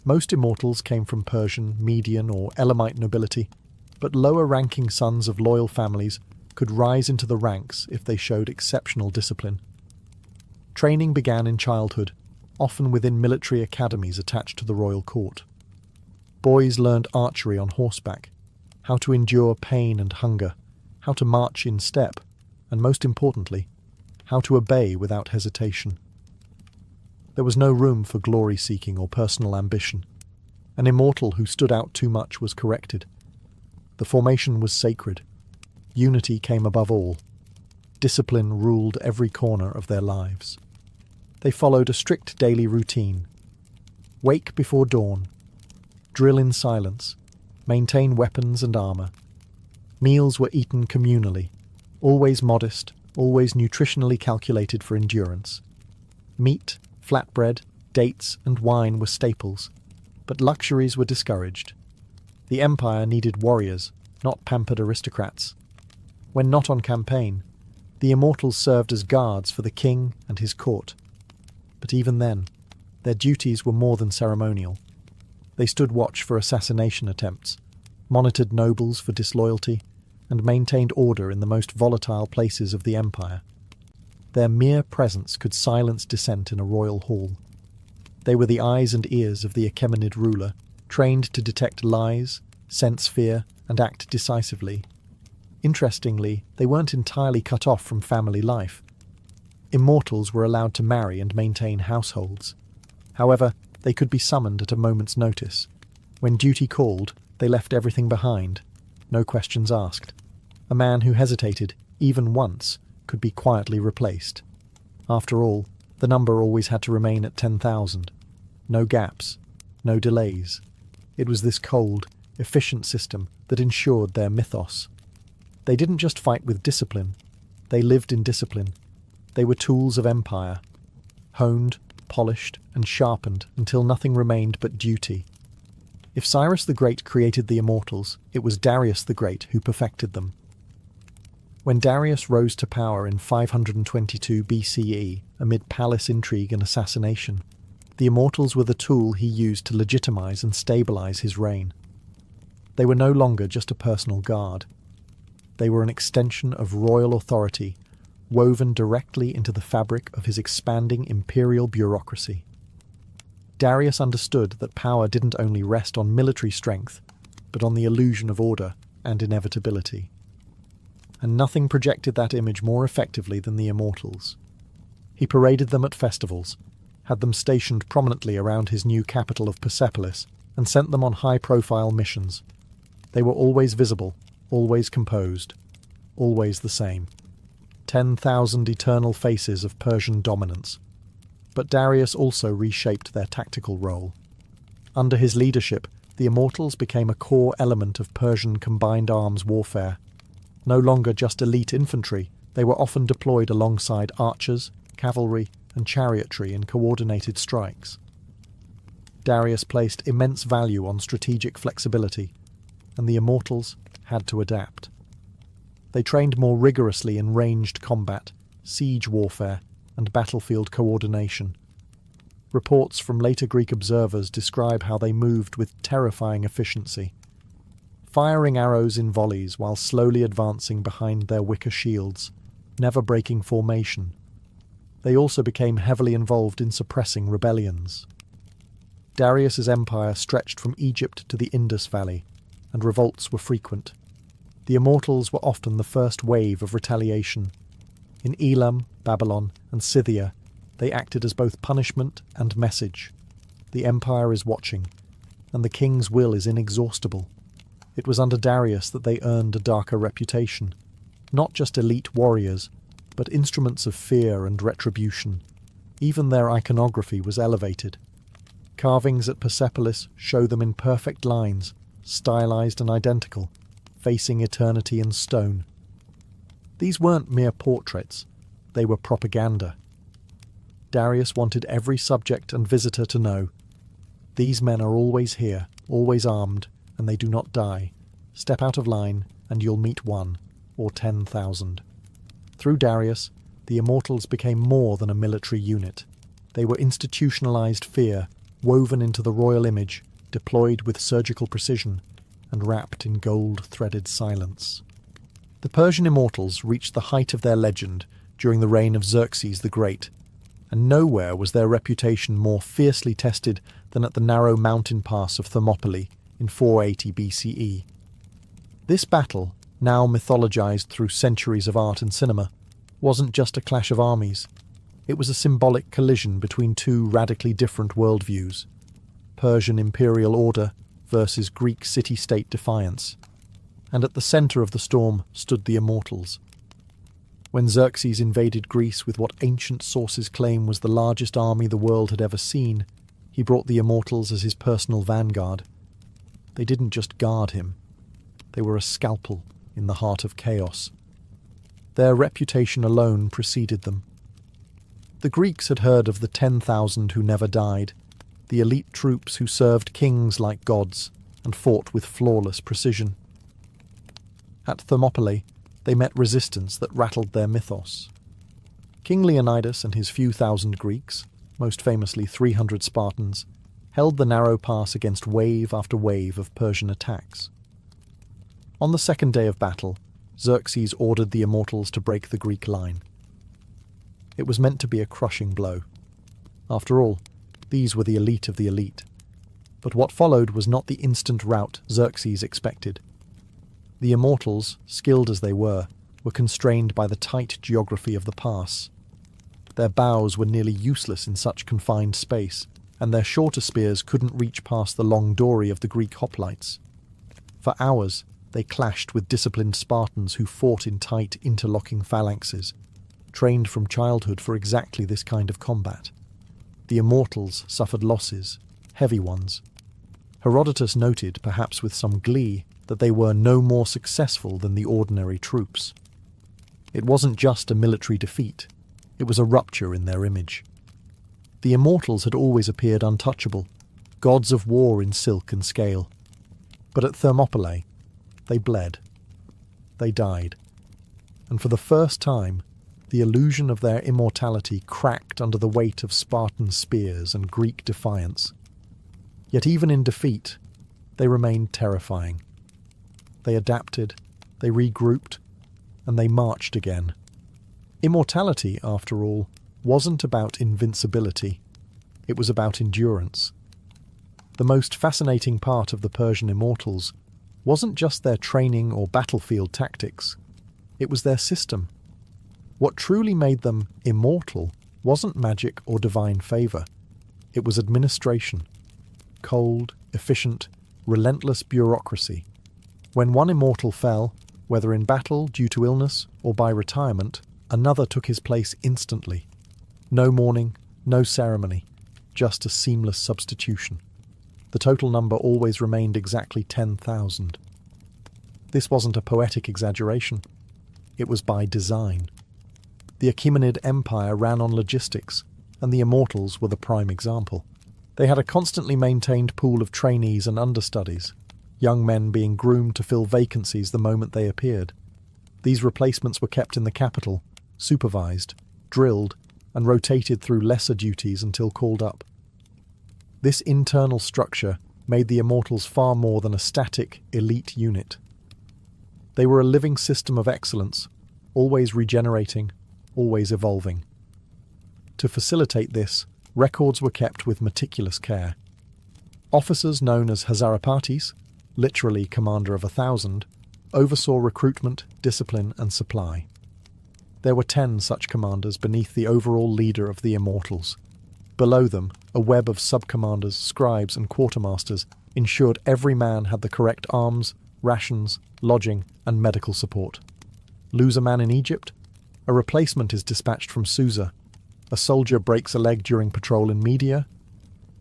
Most immortals came from Persian, Median, or Elamite nobility, but lower-ranking sons of loyal families could rise into the ranks if they showed exceptional discipline. Training began in childhood, often within military academies attached to the royal court. Boys learned archery on horseback, how to endure pain and hunger, how to march in step, and most importantly, how to obey without hesitation. There was no room for glory-seeking or personal ambition. An immortal who stood out too much was corrected. The formation was sacred. Unity came above all. Discipline ruled every corner of their lives. They followed a strict daily routine. Wake before dawn. Drill in silence. Maintain weapons and armor. Meals were eaten communally, always modest, always nutritionally calculated for endurance. Meat, flatbread, dates, and wine were staples, but luxuries were discouraged. The empire needed warriors, not pampered aristocrats. When not on campaign, the Immortals served as guards for the king and his court. But even then, their duties were more than ceremonial. They stood watch for assassination attempts, monitored nobles for disloyalty, and maintained order in the most volatile places of the empire. Their mere presence could silence dissent in a royal hall. They were the eyes and ears of the Achaemenid ruler, trained to detect lies, sense fear, and act decisively. Interestingly, they weren't entirely cut off from family life. Immortals were allowed to marry and maintain households. However, they could be summoned at a moment's notice. When duty called, they left everything behind, no questions asked. A man who hesitated, even once, could be quietly replaced. After all, the number always had to remain at 10,000. No gaps, no delays. It was this cold, efficient system that ensured their mythos. They didn't just fight with discipline. They lived in discipline. They were tools of empire, honed, polished, and sharpened until nothing remained but duty. If Cyrus the Great created the Immortals, it was Darius the Great who perfected them. When Darius rose to power in 522 BCE, amid palace intrigue and assassination, the Immortals were the tool he used to legitimize and stabilize his reign. They were no longer just a personal guard. They were an extension of royal authority, woven directly into the fabric of his expanding imperial bureaucracy. Darius understood that power didn't only rest on military strength, but on the illusion of order and inevitability. And nothing projected that image more effectively than the Immortals. He paraded them at festivals, had them stationed prominently around his new capital of Persepolis, and sent them on high-profile missions. They were always visible, always composed, always the same. 10,000 eternal faces of Persian dominance. But Darius also reshaped their tactical role. Under his leadership, the Immortals became a core element of Persian combined arms warfare. No longer just elite infantry, they were often deployed alongside archers, cavalry, and chariotry in coordinated strikes. Darius placed immense value on strategic flexibility, and the Immortals had to adapt. They trained more rigorously in ranged combat, siege warfare, and battlefield coordination. Reports from later Greek observers describe how they moved with terrifying efficiency, firing arrows in volleys while slowly advancing behind their wicker shields, never breaking formation. They also became heavily involved in suppressing rebellions. Darius's empire stretched from Egypt to the Indus Valley, and revolts were frequent. The Immortals were often the first wave of retaliation. In Elam, Babylon, and Scythia, they acted as both punishment and message. The empire is watching, and the king's will is inexhaustible. It was under Darius that they earned a darker reputation. Not just elite warriors, but instruments of fear and retribution. Even their iconography was elevated. Carvings at Persepolis show them in perfect lines, stylized and identical, facing eternity in stone. These weren't mere portraits, they were propaganda. Darius wanted every subject and visitor to know, these men are always here, always armed, and they do not die. Step out of line, and you'll meet one, or 10,000. Through Darius, the Immortals became more than a military unit. They were institutionalized fear, woven into the royal image, deployed with surgical precision, and wrapped in gold-threaded silence. The Persian Immortals reached the height of their legend during the reign of Xerxes the Great, and nowhere was their reputation more fiercely tested than at the narrow mountain pass of Thermopylae in 480 BCE. This battle, now mythologized through centuries of art and cinema, wasn't just a clash of armies. It was a symbolic collision between two radically different worldviews: Persian imperial order versus Greek city-state defiance. And at the center of the storm stood the Immortals. When Xerxes invaded Greece with what ancient sources claim was the largest army the world had ever seen, he brought the Immortals as his personal vanguard. They didn't just guard him. They were a scalpel in the heart of chaos. Their reputation alone preceded them. The Greeks had heard of the 10,000 who never died, the elite troops who served kings like gods and fought with flawless precision. At Thermopylae, they met resistance that rattled their mythos. King Leonidas and his few thousand Greeks, most famously 300 Spartans, held the narrow pass against wave after wave of Persian attacks. On the second day of battle, Xerxes ordered the Immortals to break the Greek line. It was meant to be a crushing blow. After all, these were the elite of the elite. But what followed was not the instant rout Xerxes expected. The Immortals, skilled as they were constrained by the tight geography of the pass. Their bows were nearly useless in such confined space, and their shorter spears couldn't reach past the long dory of the Greek hoplites. For hours, they clashed with disciplined Spartans who fought in tight, interlocking phalanxes, trained from childhood for exactly this kind of combat. The Immortals suffered losses, heavy ones. Herodotus noted, perhaps with some glee, that they were no more successful than the ordinary troops. It wasn't just a military defeat, it was a rupture in their image. The Immortals had always appeared untouchable, gods of war in silk and scale. But at Thermopylae, they bled. They died. And for the first time, the illusion of their immortality cracked under the weight of Spartan spears and Greek defiance. Yet even in defeat, they remained terrifying. They adapted, they regrouped, and they marched again. Immortality, after all, wasn't about invincibility. It was about endurance. The most fascinating part of the Persian Immortals wasn't just their training or battlefield tactics. It was their system. What truly made them immortal wasn't magic or divine favor. It was administration. Cold, efficient, relentless bureaucracy. When one immortal fell, whether in battle due to illness or by retirement, Another took his place instantly. No mourning, no ceremony, just a seamless substitution. The total number always remained exactly 10,000. This wasn't a poetic exaggeration. It was by design. The Achaemenid Empire ran on logistics, and the Immortals were the prime example. They had a constantly maintained pool of trainees and understudies, young men being groomed to fill vacancies the moment they appeared. These replacements were kept in the capital, supervised, drilled, and rotated through lesser duties until called up. This internal structure made the Immortals far more than a static, elite unit. They were a living system of excellence, always regenerating, always evolving. To facilitate this, records were kept with meticulous care. Officers known as Hazarapatis, literally commander of 1,000, oversaw recruitment, discipline, and supply. There were 10 such commanders beneath the overall leader of the Immortals. Below them, a web of sub-commanders, scribes, and quartermasters ensured every man had the correct arms, rations, lodging, and medical support. Lose a man in Egypt? A replacement is dispatched from Susa. A soldier breaks a leg during patrol in Media?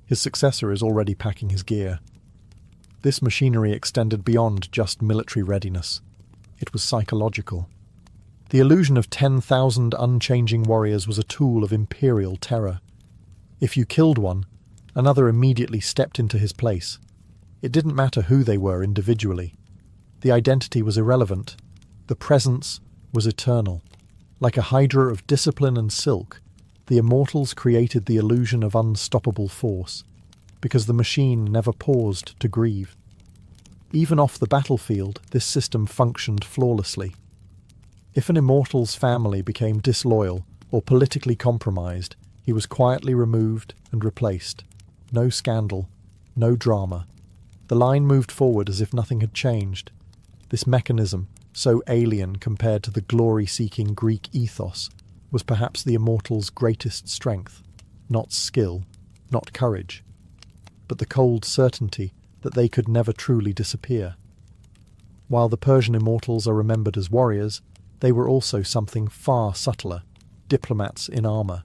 His successor is already packing his gear. This machinery extended beyond just military readiness. It was psychological. The illusion of 10,000 unchanging warriors was a tool of imperial terror. If you killed one, another immediately stepped into his place. It didn't matter who they were individually. The identity was irrelevant. The presence was eternal. Like a hydra of discipline and silk, the Immortals created the illusion of unstoppable force, because the machine never paused to grieve. Even off the battlefield, this system functioned flawlessly. If an Immortal's family became disloyal or politically compromised, he was quietly removed and replaced. No scandal, no drama. The line moved forward as if nothing had changed. This mechanism, so alien compared to the glory-seeking Greek ethos, was perhaps the Immortals' greatest strength. Not skill, not courage, but the cold certainty that they could never truly disappear. While the Persian Immortals are remembered as warriors, they were also something far subtler, diplomats in armour.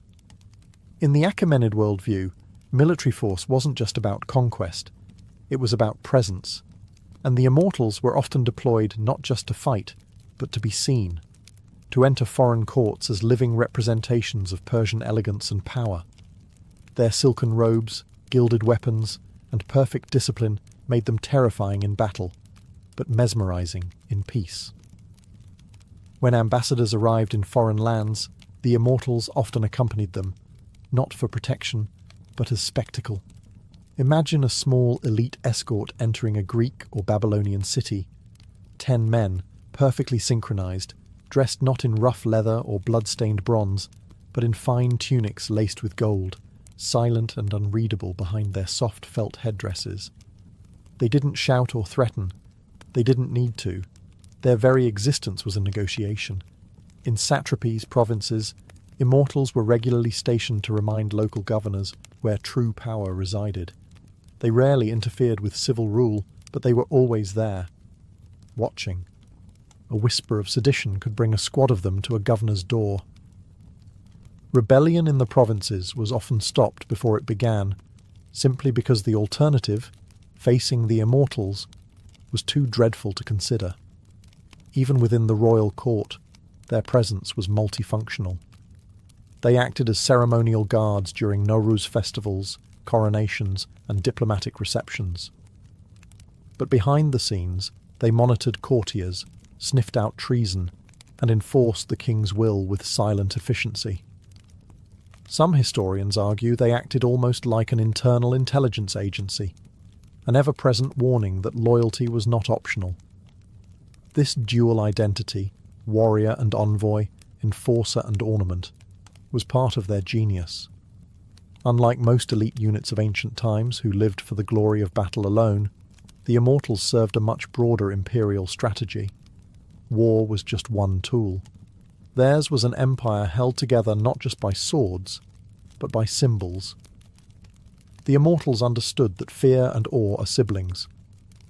In the Achaemenid worldview, military force wasn't just about conquest, it was about presence, and the Immortals were often deployed not just to fight, but to be seen, to enter foreign courts as living representations of Persian elegance and power. Their silken robes, gilded weapons, and perfect discipline made them terrifying in battle, but mesmerizing in peace. When ambassadors arrived in foreign lands, the Immortals often accompanied them, not for protection, but as spectacle. Imagine a small elite escort entering a Greek or Babylonian city. 10 men, perfectly synchronized, dressed not in rough leather or blood-stained bronze, but in fine tunics laced with gold, silent and unreadable behind their soft felt headdresses. They didn't shout or threaten. They didn't need to. Their very existence was a negotiation. In satrapies, provinces, Immortals were regularly stationed to remind local governors where true power resided. They rarely interfered with civil rule, but they were always there, watching. A whisper of sedition could bring a squad of them to a governor's door. Rebellion in the provinces was often stopped before it began, simply because the alternative, facing the Immortals, was too dreadful to consider. Even within the royal court, their presence was multifunctional. They acted as ceremonial guards during Nowruz festivals, coronations, and diplomatic receptions. But behind the scenes, they monitored courtiers, sniffed out treason, and enforced the king's will with silent efficiency. Some historians argue they acted almost like an internal intelligence agency, an ever-present warning that loyalty was not optional. This dual identity, warrior and envoy, enforcer and ornament, was part of their genius. Unlike most elite units of ancient times who lived for the glory of battle alone, the Immortals served a much broader imperial strategy. War was just one tool. Theirs was an empire held together not just by swords, but by symbols. The Immortals understood that fear and awe are siblings.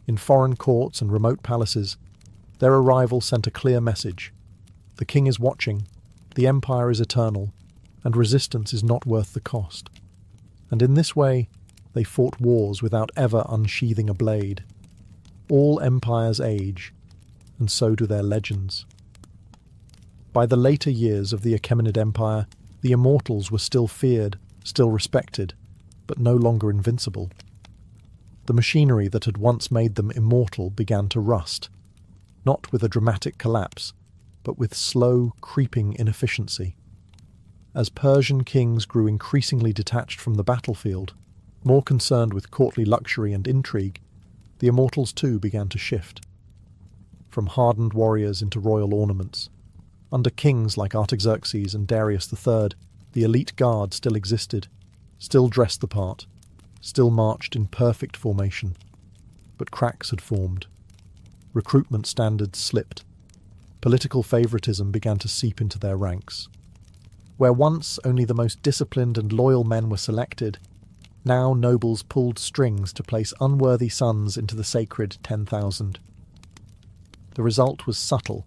In foreign courts and remote palaces, their arrival sent a clear message. The king is watching, The empire is eternal, and resistance is not worth the cost. And in this way, they fought wars without ever unsheathing a blade. All empires age, and so do their legends. By the later years of the Achaemenid Empire, the immortals were still feared, still respected, but no longer invincible. The machinery that had once made them immortal began to rust, not with a dramatic collapse, but with slow, creeping inefficiency. As Persian kings grew increasingly detached from the battlefield, more concerned with courtly luxury and intrigue, the immortals too began to shift. From hardened warriors into royal ornaments. Under kings like Artaxerxes and Darius III, the elite guard still existed, still dressed the part, still marched in perfect formation. But cracks had formed. Recruitment standards slipped. Political favoritism began to seep into their ranks. Where once only the most disciplined and loyal men were selected, now nobles pulled strings to place unworthy sons into the sacred 10,000. The result was subtle,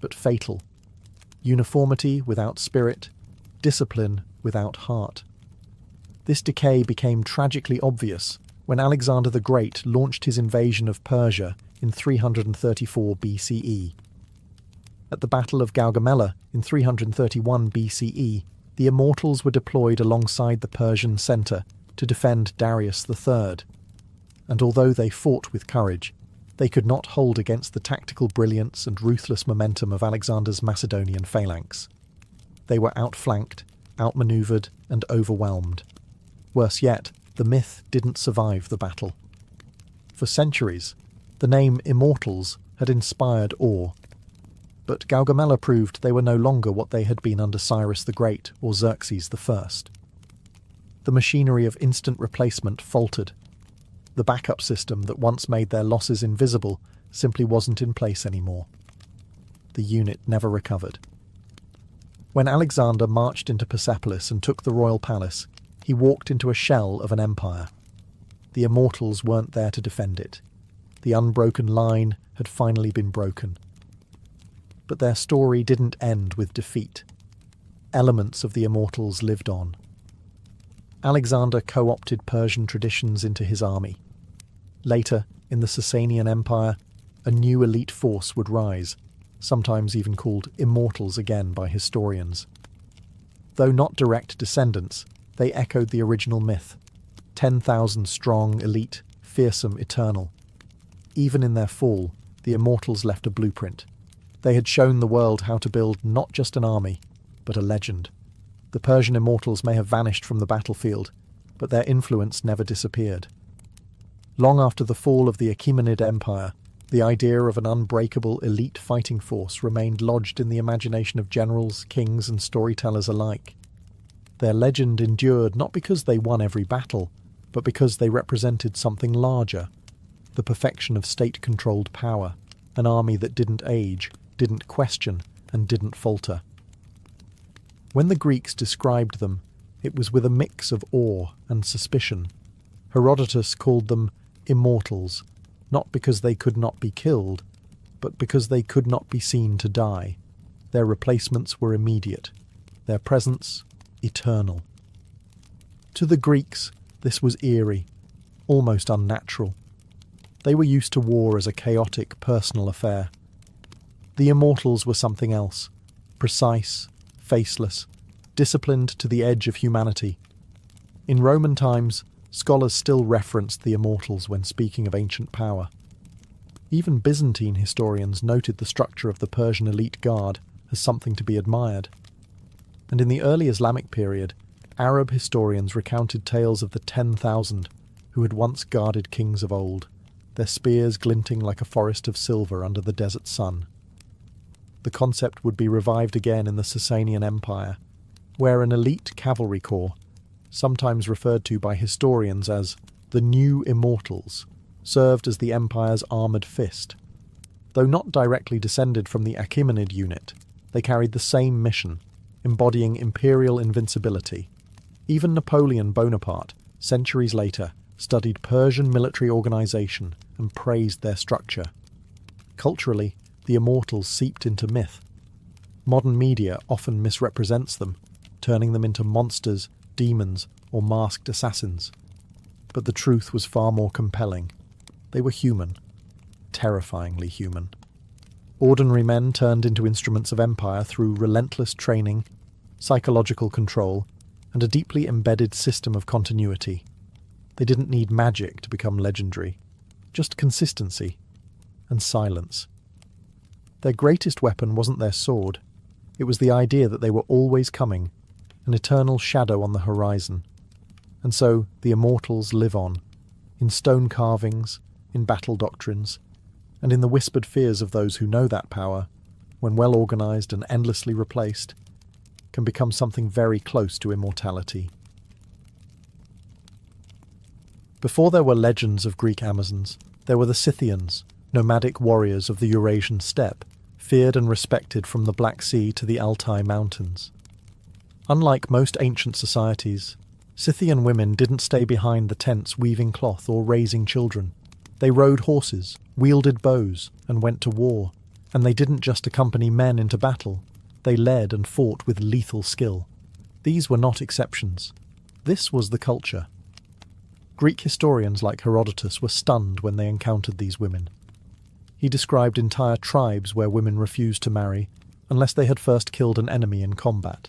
but fatal. Uniformity without spirit, discipline without heart. This decay became tragically obvious when Alexander the Great launched his invasion of Persia in 334 BCE. At the Battle of Gaugamela in 331 BCE, the immortals were deployed alongside the Persian centre to defend Darius III, and although they fought with courage, they could not hold against the tactical brilliance and ruthless momentum of Alexander's Macedonian phalanx. They were outflanked, outmanoeuvred, and overwhelmed. Worse yet, the myth didn't survive the battle. For centuries, the name Immortals had inspired awe. But Gaugamela proved they were no longer what they had been under Cyrus the Great or Xerxes I. The machinery of instant replacement faltered. The backup system that once made their losses invisible simply wasn't in place anymore. The unit never recovered. When Alexander marched into Persepolis and took the royal palace, he walked into a shell of an empire. The immortals weren't there to defend it. The unbroken line had finally been broken. But their story didn't end with defeat. Elements of the immortals lived on. Alexander co-opted Persian traditions into his army. Later, in the Sasanian Empire, a new elite force would rise, sometimes even called immortals again by historians. Though not direct descendants, they echoed the original myth. 10,000 strong, elite, fearsome, eternal. Even in their fall, the immortals left a blueprint. They had shown the world how to build not just an army, but a legend. The Persian immortals may have vanished from the battlefield, but their influence never disappeared. Long after the fall of the Achaemenid Empire, the idea of an unbreakable elite fighting force remained lodged in the imagination of generals, kings, and storytellers alike. Their legend endured not because they won every battle, but because they represented something larger, the perfection of state-controlled power, an army that didn't age, didn't question, and didn't falter. When the Greeks described them, it was with a mix of awe and suspicion. Herodotus called them immortals, not because they could not be killed, but because they could not be seen to die. Their replacements were immediate, their presence eternal. To the Greeks, this was eerie, almost unnatural. They were used to war as a chaotic, personal affair. The immortals were something else, precise, faceless, disciplined to the edge of humanity. In Roman times, scholars still referenced the immortals when speaking of ancient power. Even Byzantine historians noted the structure of the Persian elite guard as something to be admired. And in the early Islamic period, Arab historians recounted tales of the 10,000 who had once guarded kings of old, their spears glinting like a forest of silver under the desert sun. The concept would be revived again in the Sasanian Empire, where an elite cavalry corps, sometimes referred to by historians as the New Immortals, served as the empire's armoured fist. Though not directly descended from the Achaemenid unit, they carried the same mission, embodying imperial invincibility. Even Napoleon Bonaparte, centuries later, studied Persian military organisation and praised their structure. Culturally, the immortals seeped into myth. Modern media often misrepresents them, turning them into monsters, demons, or masked assassins. But the truth was far more compelling. They were human, terrifyingly human. Ordinary men turned into instruments of empire through relentless training, psychological control, and a deeply embedded system of continuity. They didn't need magic to become legendary, just consistency and silence. Their greatest weapon wasn't their sword. It was the idea that they were always coming, an eternal shadow on the horizon. And so the immortals live on, in stone carvings, in battle doctrines, and in the whispered fears of those who know that power, when well organised and endlessly replaced, can become something very close to immortality. Before there were legends of Greek Amazons, there were the Scythians, nomadic warriors of the Eurasian steppe, feared and respected from the Black Sea to the Altai Mountains. Unlike most ancient societies, Scythian women didn't stay behind the tents weaving cloth or raising children. They rode horses, wielded bows, and went to war. And they didn't just accompany men into battle. They led and fought with lethal skill. These were not exceptions. This was the culture. Greek historians like Herodotus were stunned when they encountered these women. He described entire tribes where women refused to marry unless they had first killed an enemy in combat.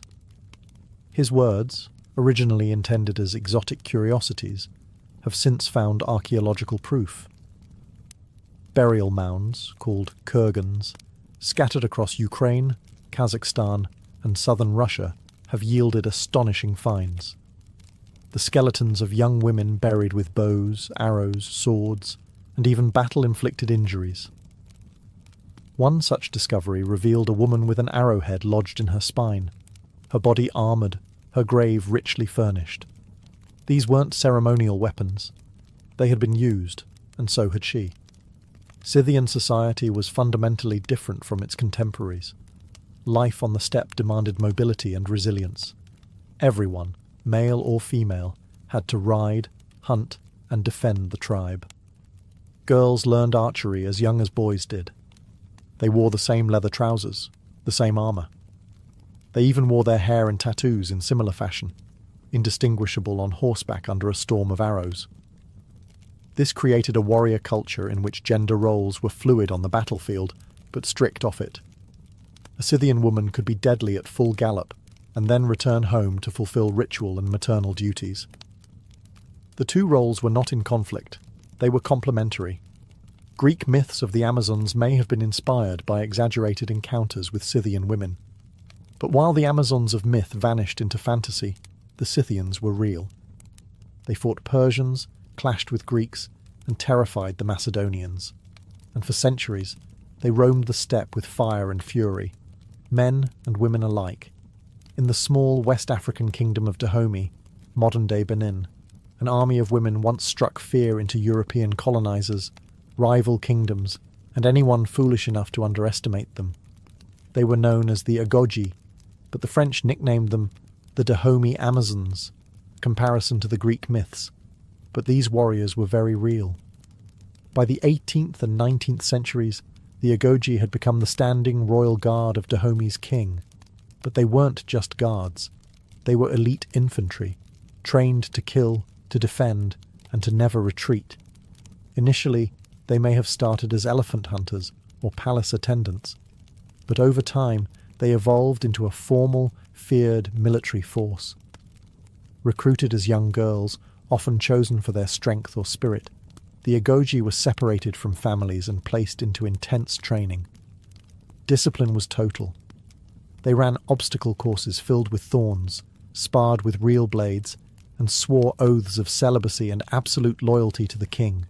His words, originally intended as exotic curiosities, have since found archaeological proof. Burial mounds, called kurgans, scattered across Ukraine, Kazakhstan, and southern Russia, have yielded astonishing finds. The skeletons of young women buried with bows, arrows, swords, and even battle-inflicted injuries. One such discovery revealed a woman with an arrowhead lodged in her spine, her body armoured, her grave richly furnished. These weren't ceremonial weapons. They had been used, and so had she. Scythian society was fundamentally different from its contemporaries. Life on the steppe demanded mobility and resilience. Everyone, male or female, had to ride, hunt, and defend the tribe. Girls learned archery as young as boys did. They wore the same leather trousers, the same armour. They even wore their hair and tattoos in similar fashion, indistinguishable on horseback under a storm of arrows. This created a warrior culture in which gender roles were fluid on the battlefield, but strict off it. A Scythian woman could be deadly at full gallop, and then return home to fulfill ritual and maternal duties. The two roles were not in conflict. They were complementary. Greek myths of the Amazons may have been inspired by exaggerated encounters with Scythian women. But while the Amazons of myth vanished into fantasy, the Scythians were real. They fought Persians, clashed with Greeks, and terrified the Macedonians. And for centuries, they roamed the steppe with fire and fury, men and women alike. In the small West African kingdom of Dahomey, modern-day Benin, an army of women once struck fear into European colonizers, rival kingdoms, and anyone foolish enough to underestimate them. They were known as the Agogi, but the French nicknamed them the Dahomey Amazons, a comparison to the Greek myths. But these warriors were very real. By the 18th and 19th centuries, the Agogi had become the standing royal guard of Dahomey's king. But they weren't just guards. They were elite infantry, trained to kill, to defend, and to never retreat. Initially, they may have started as elephant hunters or palace attendants, but over time they evolved into a formal, feared military force. Recruited as young girls, often chosen for their strength or spirit, the Agogi were separated from families and placed into intense training. Discipline was total. They ran obstacle courses filled with thorns, sparred with real blades, and swore oaths of celibacy and absolute loyalty to the king.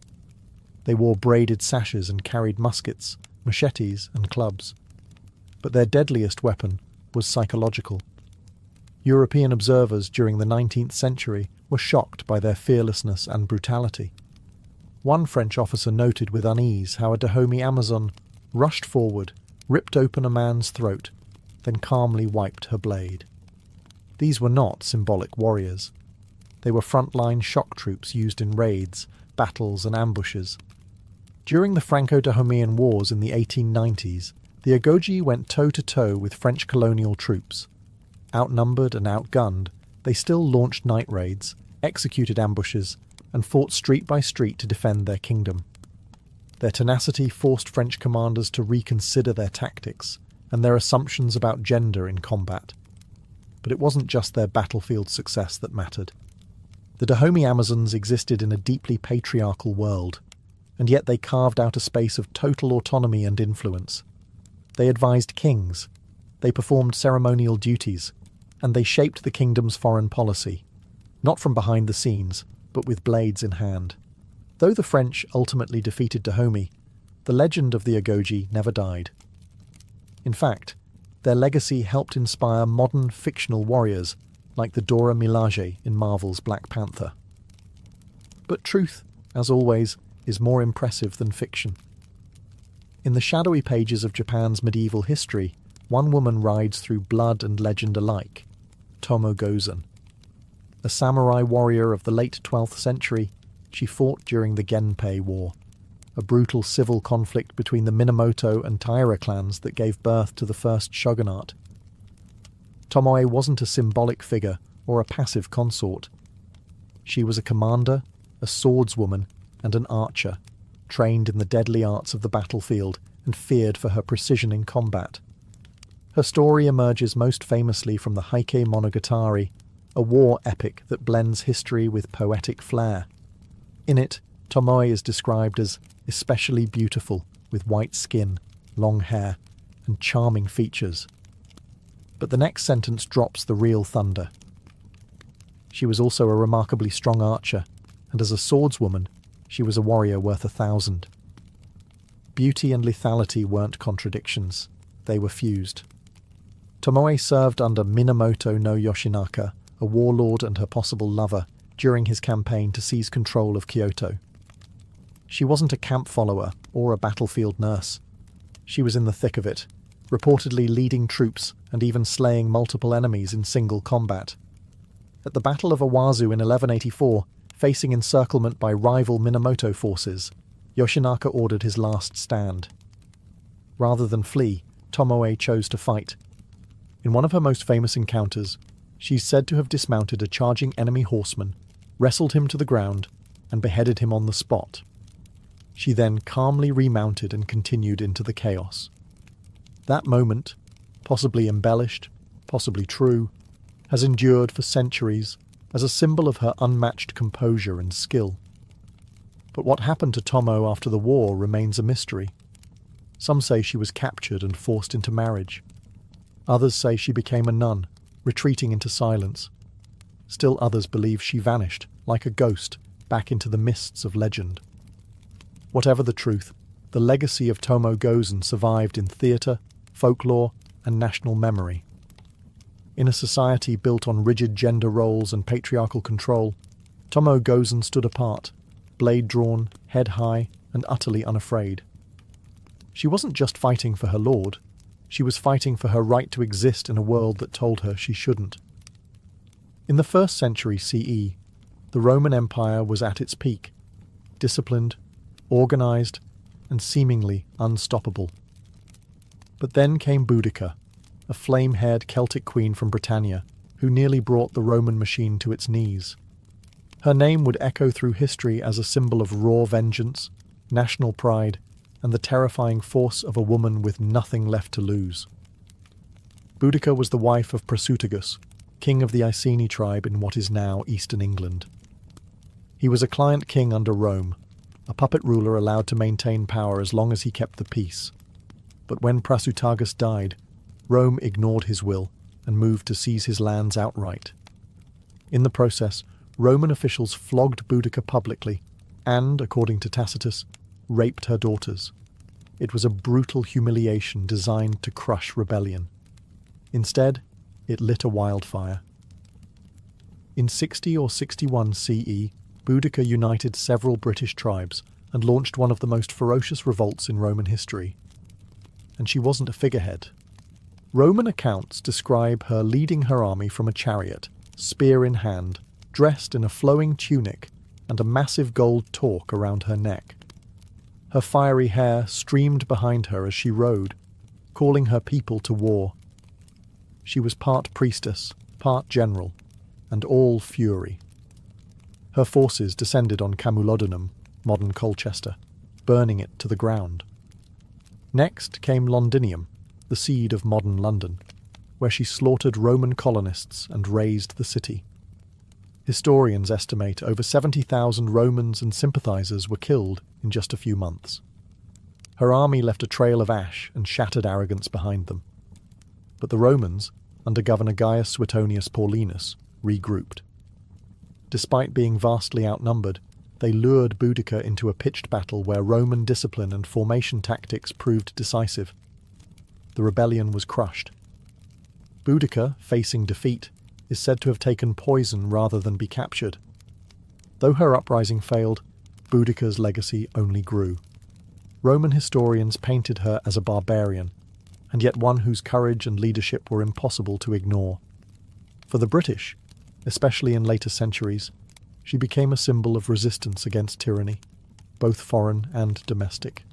They wore braided sashes and carried muskets, machetes, and clubs. But their deadliest weapon was psychological. European observers during the 19th century were shocked by their fearlessness and brutality. One French officer noted with unease how a Dahomey Amazon rushed forward, ripped open a man's throat, then calmly wiped her blade. These were not symbolic warriors. They were frontline shock troops used in raids, battles, and ambushes. During the Franco-Dahomean Wars in the 1890s, The Agoji went toe-to-toe with French colonial troops. Outnumbered and outgunned, they still launched night raids, executed ambushes, and fought street by street to defend their kingdom. Their tenacity forced French commanders to reconsider their tactics and their assumptions about gender in combat. But it wasn't just their battlefield success that mattered. The Dahomey Amazons existed in a deeply patriarchal world, and yet they carved out a space of total autonomy and influence. They advised kings, they performed ceremonial duties, and they shaped the kingdom's foreign policy, not from behind the scenes, but with blades in hand. Though the French ultimately defeated Dahomey, the legend of the Agoji never died. In fact, their legacy helped inspire modern fictional warriors like the Dora Milaje in Marvel's Black Panther. But truth, as always, is more impressive than fiction. In the shadowy pages of Japan's medieval history, one woman rides through blood and legend alike, Tomo Gozen. A samurai warrior of the late 12th century, she fought during the Genpei War, a brutal civil conflict between the Minamoto and Taira clans that gave birth to the first shogunate. Tomoe wasn't a symbolic figure or a passive consort. She was a commander, a swordswoman, and an archer, trained in the deadly arts of the battlefield and feared for her precision in combat. Her story emerges most famously from the Heike Monogatari, a war epic that blends history with poetic flair. In it, Tomoe is described as especially beautiful, with white skin, long hair, and charming features. But the next sentence drops the real thunder. She was also a remarkably strong archer, and as a swordswoman, she was a warrior worth 1,000. Beauty and lethality weren't contradictions, they were fused. Tomoe served under Minamoto no Yoshinaka, a warlord and her possible lover, during his campaign to seize control of Kyoto. She wasn't a camp follower or a battlefield nurse. She was in the thick of it, reportedly leading troops and even slaying multiple enemies in single combat. At the Battle of Awazu in 1184, facing encirclement by rival Minamoto forces, Yoshinaka ordered his last stand. Rather than flee, Tomoe chose to fight. In one of her most famous encounters, she's said to have dismounted a charging enemy horseman, wrestled him to the ground, and beheaded him on the spot. She then calmly remounted and continued into the chaos. That moment, possibly embellished, possibly true, has endured for centuries as a symbol of her unmatched composure and skill. But what happened to Tomo after the war remains a mystery. Some say she was captured and forced into marriage. Others say she became a nun, retreating into silence. Still others believe she vanished, like a ghost, back into the mists of legend. Whatever the truth, the legacy of Tomo Gozen survived in theatre, folklore, and national memory. In a society built on rigid gender roles and patriarchal control, Tomo Gozen stood apart, blade drawn, head high, and utterly unafraid. She wasn't just fighting for her lord, she was fighting for her right to exist in a world that told her she shouldn't. In the 1st century CE, the Roman Empire was at its peak, disciplined, organised, and seemingly unstoppable. But then came Boudica, a flame-haired Celtic queen from Britannia, who nearly brought the Roman machine to its knees. Her name would echo through history as a symbol of raw vengeance, national pride, and the terrifying force of a woman with nothing left to lose. Boudica was the wife of Prasutagus, king of the Iceni tribe in what is now eastern England. He was a client king under Rome, a puppet ruler allowed to maintain power as long as he kept the peace. But when Prasutagus died, Rome ignored his will and moved to seize his lands outright. In the process, Roman officials flogged Boudica publicly and, according to Tacitus, raped her daughters. It was a brutal humiliation designed to crush rebellion. Instead, it lit a wildfire. In 60 or 61 CE, Boudica united several British tribes and launched one of the most ferocious revolts in Roman history. And she wasn't a figurehead. Roman accounts describe her leading her army from a chariot, spear in hand, dressed in a flowing tunic and a massive gold torque around her neck. Her fiery hair streamed behind her as she rode, calling her people to war. She was part priestess, part general, and all fury. Her forces descended on Camulodunum, modern Colchester, burning it to the ground. Next came Londinium, the seed of modern London, where she slaughtered Roman colonists and razed the city. Historians estimate over 70,000 Romans and sympathizers were killed in just a few months. Her army left a trail of ash and shattered arrogance behind them. But the Romans, under Governor Gaius Suetonius Paulinus, regrouped. Despite being vastly outnumbered, they lured Boudicca into a pitched battle where Roman discipline and formation tactics proved decisive. The rebellion was crushed. Boudicca, facing defeat, is said to have taken poison rather than be captured. Though her uprising failed, Boudicca's legacy only grew. Roman historians painted her as a barbarian, and yet one whose courage and leadership were impossible to ignore. For the British, especially in later centuries, she became a symbol of resistance against tyranny, both foreign and domestic.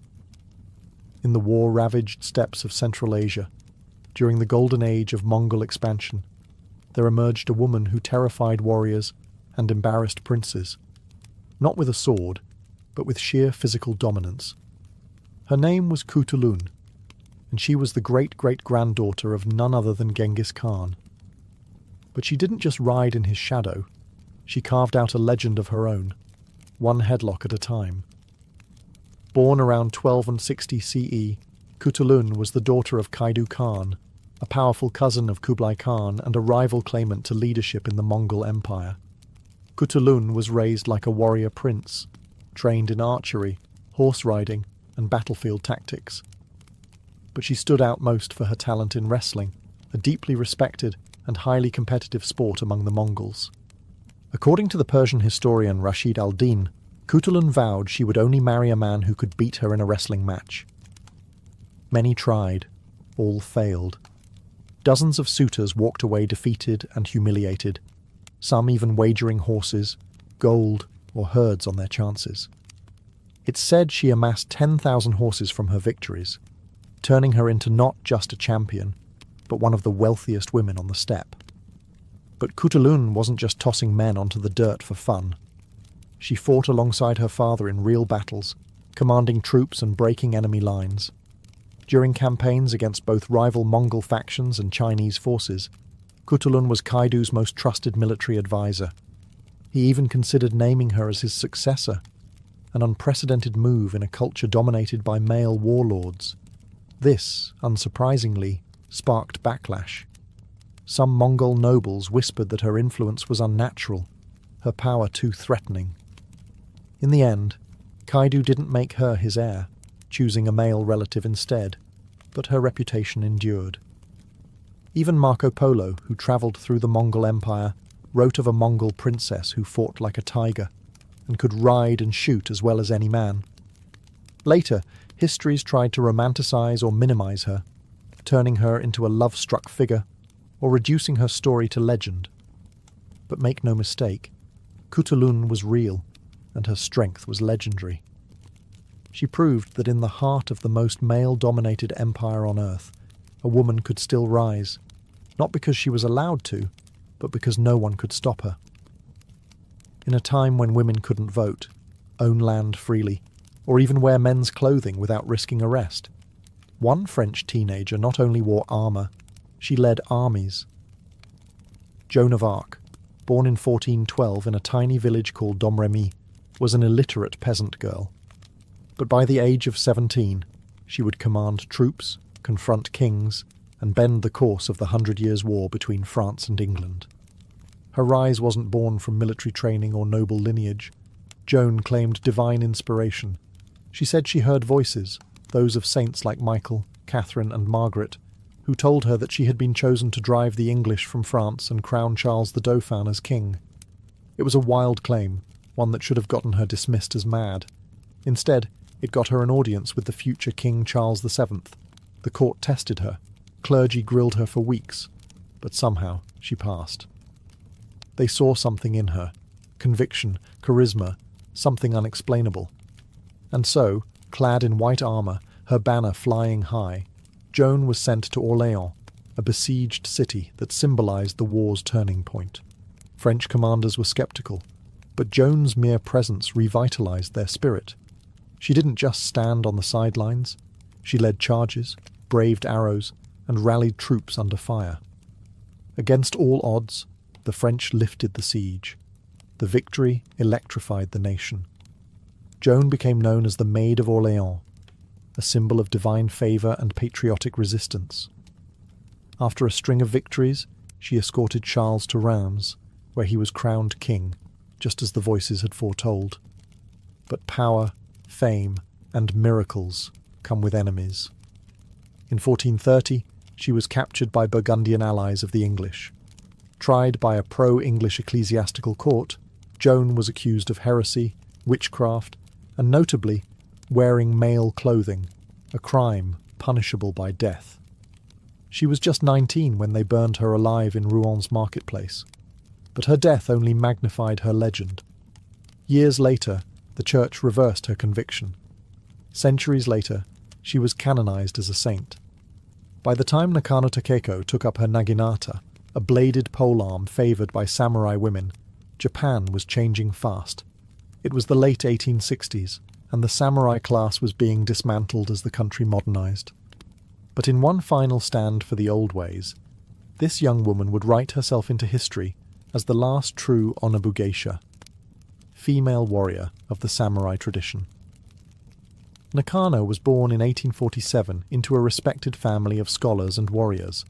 In the war-ravaged steppes of Central Asia, during the golden age of Mongol expansion, there emerged a woman who terrified warriors and embarrassed princes, not with a sword, but with sheer physical dominance. Her name was Kutulun, and she was the great-great-granddaughter of none other than Genghis Khan. But she didn't just ride in his shadow, she carved out a legend of her own, one headlock at a time. Born around 1260 CE, Kutulun was the daughter of Kaidu Khan, a powerful cousin of Kublai Khan and a rival claimant to leadership in the Mongol Empire. Kutulun was raised like a warrior prince, trained in archery, horse riding, and battlefield tactics. But she stood out most for her talent in wrestling, a deeply respected and highly competitive sport among the Mongols. According to the Persian historian Rashid al-Din, Kutulun vowed she would only marry a man who could beat her in a wrestling match. Many tried, all failed. Dozens of suitors walked away defeated and humiliated, some even wagering horses, gold, or herds on their chances. It's said she amassed 10,000 horses from her victories, turning her into not just a champion, but one of the wealthiest women on the steppe. But Kutulun wasn't just tossing men onto the dirt for fun. She fought alongside her father in real battles, commanding troops and breaking enemy lines. During campaigns against both rival Mongol factions and Chinese forces, Kutulun was Kaidu's most trusted military advisor. He even considered naming her as his successor, an unprecedented move in a culture dominated by male warlords. This, unsurprisingly, sparked backlash. Some Mongol nobles whispered that her influence was unnatural, her power too threatening. In the end, Kaidu didn't make her his heir, choosing a male relative instead, but her reputation endured. Even Marco Polo, who travelled through the Mongol Empire, wrote of a Mongol princess who fought like a tiger and could ride and shoot as well as any man. Later, histories tried to romanticize or minimize her, turning her into a love-struck figure or reducing her story to legend. But make no mistake, Kutulun was real, and her strength was legendary. She proved that in the heart of the most male-dominated empire on earth, a woman could still rise, not because she was allowed to, but because no one could stop her. In a time when women couldn't vote, own land freely, or even wear men's clothing without risking arrest, one French teenager not only wore armour, she led armies. Joan of Arc, born in 1412 in a tiny village called Domremy, was an illiterate peasant girl. But by the age of 17, she would command troops, confront kings, and bend the course of the 100 Years' War between France and England. Her rise wasn't born from military training or noble lineage. Joan claimed divine inspiration. She said she heard voices, those of saints like Michael, Catherine, and Margaret, who told her that she had been chosen to drive the English from France and crown Charles the Dauphin as king. It was a wild claim, one that should have gotten her dismissed as mad. Instead, it got her an audience with the future King Charles VII. The court tested her. Clergy grilled her for weeks, but somehow she passed. They saw something in her, conviction, charisma, something unexplainable. And so, clad in white armour, her banner flying high, Joan was sent to Orléans, a besieged city that symbolized the war's turning point. French commanders were skeptical, but Joan's mere presence revitalized their spirit. She didn't just stand on the sidelines. She led charges, braved arrows, and rallied troops under fire. Against all odds, the French lifted the siege. The victory electrified the nation. Joan became known as the Maid of Orléans, a symbol of divine favour and patriotic resistance. After a string of victories, she escorted Charles to Reims, where he was crowned king, just as the voices had foretold. But power, fame, and miracles come with enemies. In 1430, she was captured by Burgundian allies of the English. Tried by a pro-English ecclesiastical court, Joan was accused of heresy, witchcraft, and notably, wearing male clothing, a crime punishable by death. She was just 19 when they burned her alive in Rouen marketplace, but her death only magnified her legend. Years later, the Church reversed her conviction. Centuries later, she was canonized as a saint. By the time Nakano Takeko took up her naginata, a bladed polearm favoured by samurai women, Japan was changing fast. It was the late 1860s, and the samurai class was being dismantled as the country modernized. But in one final stand for the old ways, this young woman would write herself into history as the last true Onabu geisha, female warrior of the samurai tradition. Nakano was born in 1847 into a respected family of scholars and warriors.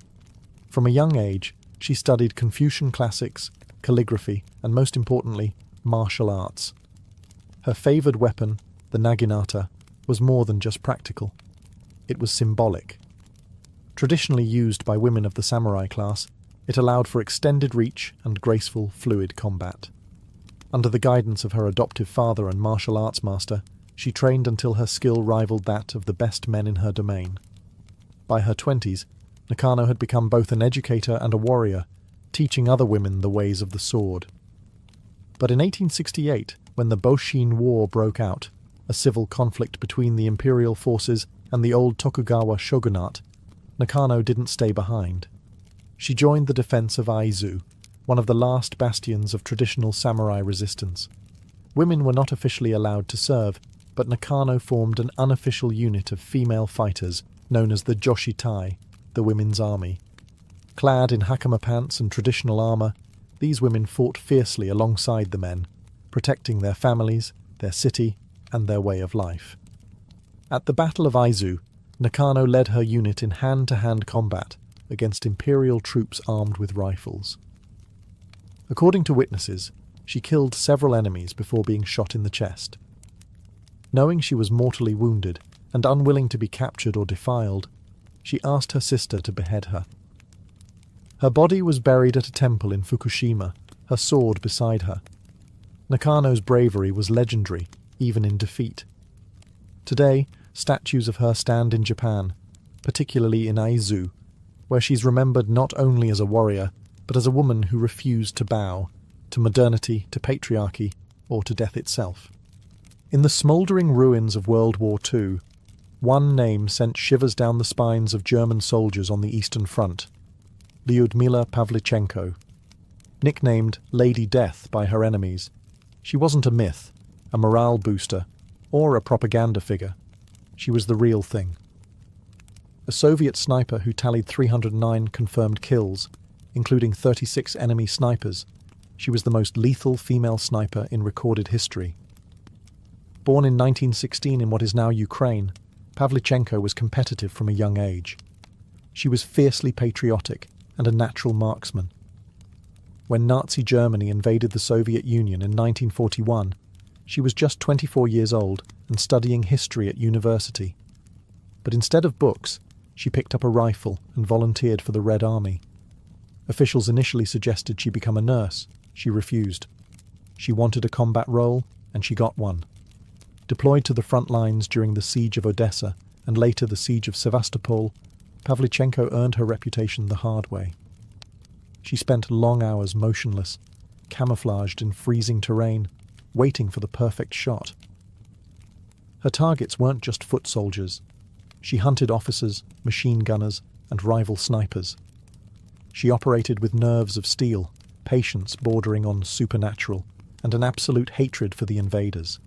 From a young age, she studied Confucian classics, calligraphy, and most importantly, martial arts. Her favoured weapon, the naginata, was more than just practical. It was symbolic. Traditionally used by women of the samurai class, it allowed for extended reach and graceful, fluid combat. Under the guidance of her adoptive father and martial arts master, she trained until her skill rivaled that of the best men in her domain. By her 20s, Nakano had become both an educator and a warrior, teaching other women the ways of the sword. But in 1868, when the Boshin War broke out, a civil conflict between the imperial forces and the old Tokugawa shogunate, Nakano didn't stay behind. She joined the defense of Aizu, one of the last bastions of traditional samurai resistance. Women were not officially allowed to serve, but Nakano formed an unofficial unit of female fighters known as the Joshitai, the women's army. Clad in hakama pants and traditional armour, these women fought fiercely alongside the men, protecting their families, their city, and their way of life. At the Battle of Aizu, Nakano led her unit in hand-to-hand combat against imperial troops armed with rifles. According to witnesses, she killed several enemies before being shot in the chest. Knowing she was mortally wounded and unwilling to be captured or defiled, she asked her sister to behead her. Her body was buried at a temple in Fukushima, her sword beside her. Nakano's bravery was legendary, even in defeat. Today, statues of her stand in Japan, particularly in Aizu, where she's remembered not only as a warrior, but as a woman who refused to bow to modernity, to patriarchy, or to death itself. In the smouldering ruins of World War II, one name sent shivers down the spines of German soldiers on the Eastern Front: Lyudmila Pavlichenko. Nicknamed Lady Death by her enemies, she wasn't a myth, a morale booster, or a propaganda figure. She was the real thing. A Soviet sniper who tallied 309 confirmed kills, including 36 enemy snipers, she was the most lethal female sniper in recorded history. Born in 1916 in what is now Ukraine, Pavlichenko was competitive from a young age. She was fiercely patriotic and a natural marksman. When Nazi Germany invaded the Soviet Union in 1941, she was just 24 years old and studying history at university. But instead of books, she picked up a rifle and volunteered for the Red Army. Officials initially suggested she become a nurse. She refused. She wanted a combat role, and she got one. Deployed to the front lines during the siege of Odessa and later the siege of Sevastopol, Pavlichenko earned her reputation the hard way. She spent long hours motionless, camouflaged in freezing terrain, waiting for the perfect shot. Her targets weren't just foot soldiers. She hunted officers, machine gunners, and rival snipers. She operated with nerves of steel, patience bordering on supernatural, and an absolute hatred for the invaders.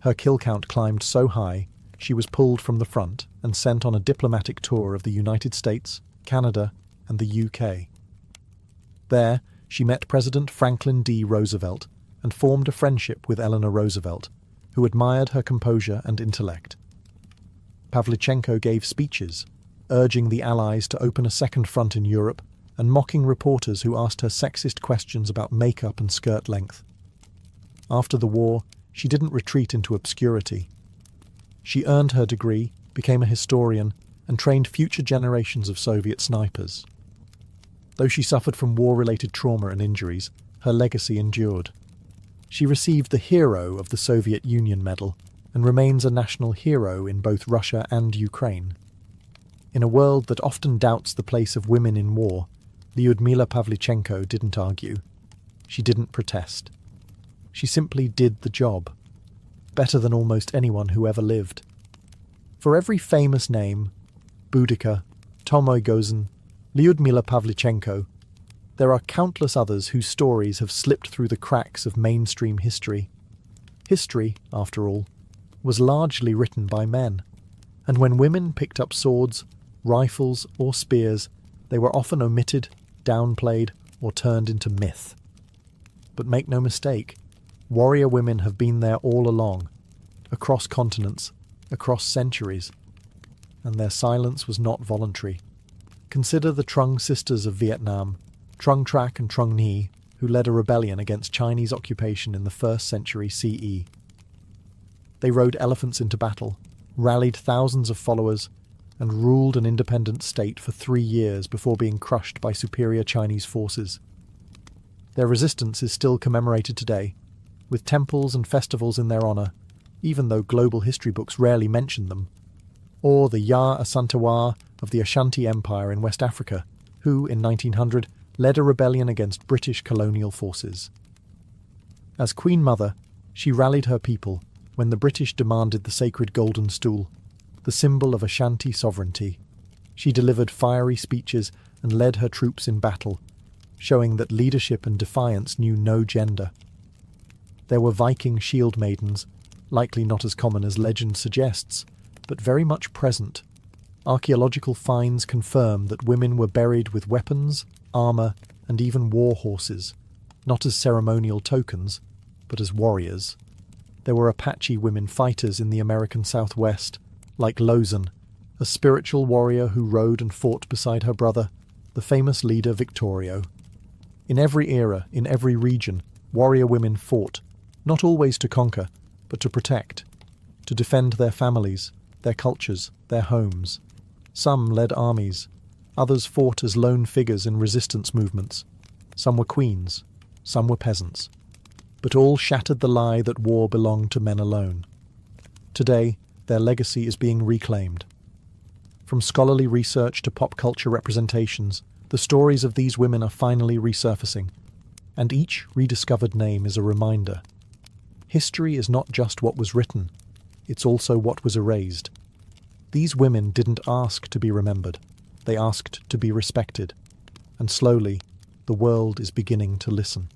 Her kill count climbed so high, she was pulled from the front and sent on a diplomatic tour of the United States, Canada, and the UK. There, she met President Franklin D. Roosevelt and formed a friendship with Eleanor Roosevelt, who admired her composure and intellect. Pavlichenko gave speeches, urging the Allies to open a second front in Europe and mocking reporters who asked her sexist questions about makeup and skirt length. After the war, she didn't retreat into obscurity. She earned her degree, became a historian, and trained future generations of Soviet snipers. Though she suffered from war-related trauma and injuries, her legacy endured. She received the Hero of the Soviet Union medal and remains a national hero in both Russia and Ukraine. In a world that often doubts the place of women in war, Lyudmila Pavlichenko didn't argue. She didn't protest. She simply did the job, better than almost anyone who ever lived. For every famous name, Boudica, Tomoy Gozin, Lyudmila Pavlichenko, there are countless others whose stories have slipped through the cracks of mainstream history. History, after all, was largely written by men, and when women picked up swords, rifles, or spears, they were often omitted, downplayed, or turned into myth. But make no mistake, warrior women have been there all along, across continents, across centuries, and their silence was not voluntary. Consider the Trung sisters of Vietnam, Trung Trac and Trung Nhi, who led a rebellion against Chinese occupation in the 1st century CE. They rode elephants into battle, rallied thousands of followers, and ruled an independent state for 3 years before being crushed by superior Chinese forces. Their resistance is still commemorated today, with temples and festivals in their honour, even though global history books rarely mention them, or the Ya Asantewaa of the Ashanti Empire in West Africa, who, in 1900, led a rebellion against British colonial forces. As Queen Mother, she rallied her people when the British demanded the sacred Golden Stool, the symbol of Ashanti sovereignty. She delivered fiery speeches and led her troops in battle, showing that leadership and defiance knew no gender. There were Viking shield maidens, likely not as common as legend suggests, but very much present. Archaeological finds confirm that women were buried with weapons, armour, and even war horses, not as ceremonial tokens, but as warriors. There were Apache women fighters in the American Southwest, like Lozan, a spiritual warrior who rode and fought beside her brother, the famous leader Victorio. In every era, in every region, warrior women fought, not always to conquer, but to protect, to defend their families, their cultures, their homes. Some led armies, others fought as lone figures in resistance movements. Some were queens, some were peasants. But all shattered the lie that war belonged to men alone. Today, their legacy is being reclaimed. From scholarly research to pop culture representations, the stories of these women are finally resurfacing, and each rediscovered name is a reminder. History is not just what was written, it's also what was erased. These women didn't ask to be remembered, they asked to be respected, and slowly, the world is beginning to listen.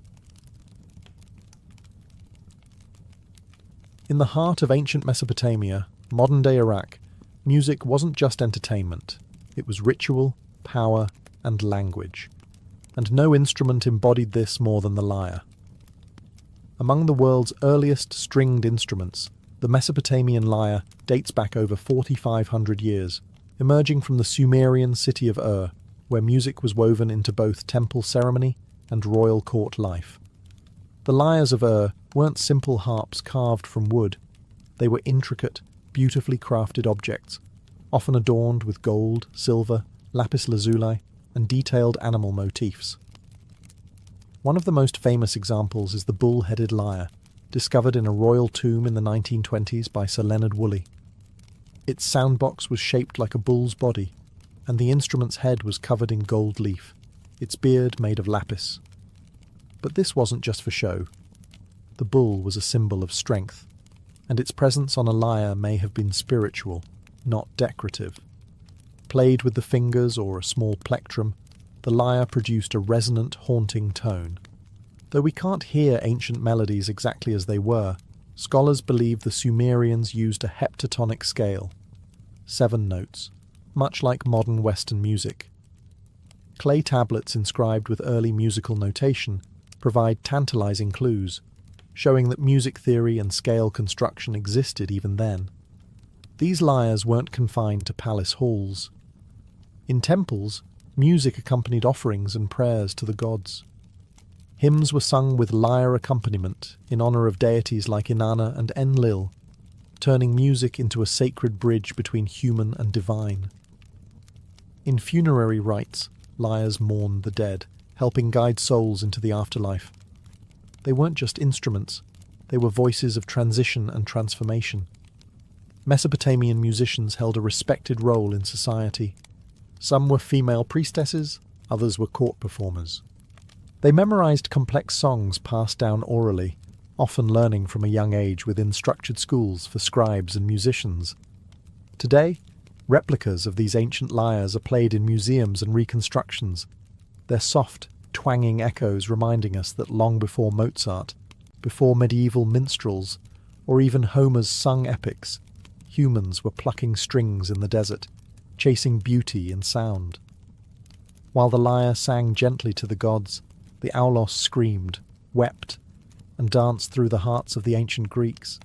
In the heart of ancient Mesopotamia, modern-day Iraq, music wasn't just entertainment. It was ritual, power, and language. And no instrument embodied this more than the lyre. Among the world's earliest stringed instruments, the Mesopotamian lyre dates back over 4,500 years, emerging from the Sumerian city of Ur, where music was woven into both temple ceremony and royal court life. The lyres of Ur weren't simple harps carved from wood. They were intricate, beautifully crafted objects, often adorned with gold, silver, lapis lazuli, and detailed animal motifs. One of the most famous examples is the bull-headed lyre, discovered in a royal tomb in the 1920s by Sir Leonard Woolley. Its soundbox was shaped like a bull's body, and the instrument's head was covered in gold leaf, its beard made of lapis. But this wasn't just for show. The bull was a symbol of strength, and its presence on a lyre may have been spiritual, not decorative. Played with the fingers or a small plectrum, the lyre produced a resonant, haunting tone. Though we can't hear ancient melodies exactly as they were, scholars believe the Sumerians used a heptatonic scale, 7 notes, much like modern Western music. Clay tablets inscribed with early musical notation provide tantalizing clues, showing that music theory and scale construction existed even then. These lyres weren't confined to palace halls. In temples, music accompanied offerings and prayers to the gods. Hymns were sung with lyre accompaniment in honor of deities like Inanna and Enlil, turning music into a sacred bridge between human and divine. In funerary rites, lyres mourned the dead, helping guide souls into the afterlife. They weren't just instruments, they were voices of transition and transformation. Mesopotamian musicians held a respected role in society. Some were female priestesses, others were court performers. They memorized complex songs passed down orally, often learning from a young age within structured schools for scribes and musicians. Today, replicas of these ancient lyres are played in museums and reconstructions, their soft, twanging echoes reminding us that long before Mozart, before medieval minstrels, or even Homer's sung epics, humans were plucking strings in the desert, chasing beauty in sound. While the lyre sang gently to the gods, the aulos screamed, wept, and danced through the hearts of the ancient Greeks.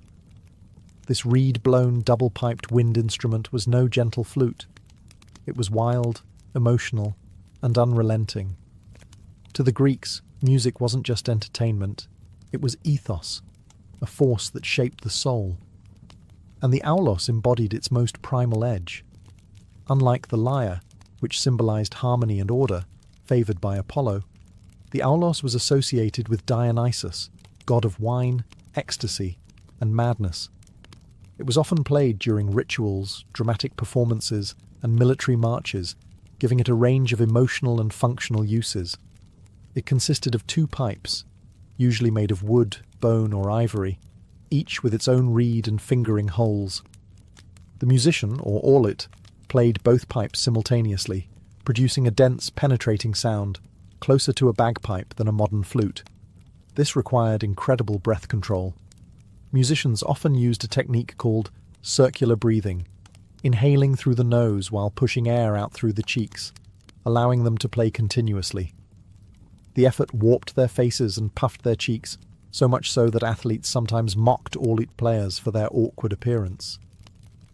This reed-blown, double-piped wind instrument was no gentle flute. It was wild, emotional, and unrelenting. To the Greeks, music wasn't just entertainment, it was ethos, a force that shaped the soul. And the aulos embodied its most primal edge. Unlike the lyre, which symbolized harmony and order, favored by Apollo, the aulos was associated with Dionysus, god of wine, ecstasy, and madness. It was often played during rituals, dramatic performances, and military marches, giving it a range of emotional and functional uses. It consisted of 2 pipes, usually made of wood, bone, or ivory, each with its own reed and fingering holes. The musician, or aulet, played both pipes simultaneously, producing a dense, penetrating sound, closer to a bagpipe than a modern flute. This required incredible breath control. Musicians often used a technique called circular breathing, inhaling through the nose while pushing air out through the cheeks, allowing them to play continuously. The effort warped their faces and puffed their cheeks, so much so that athletes sometimes mocked aulet players for their awkward appearance.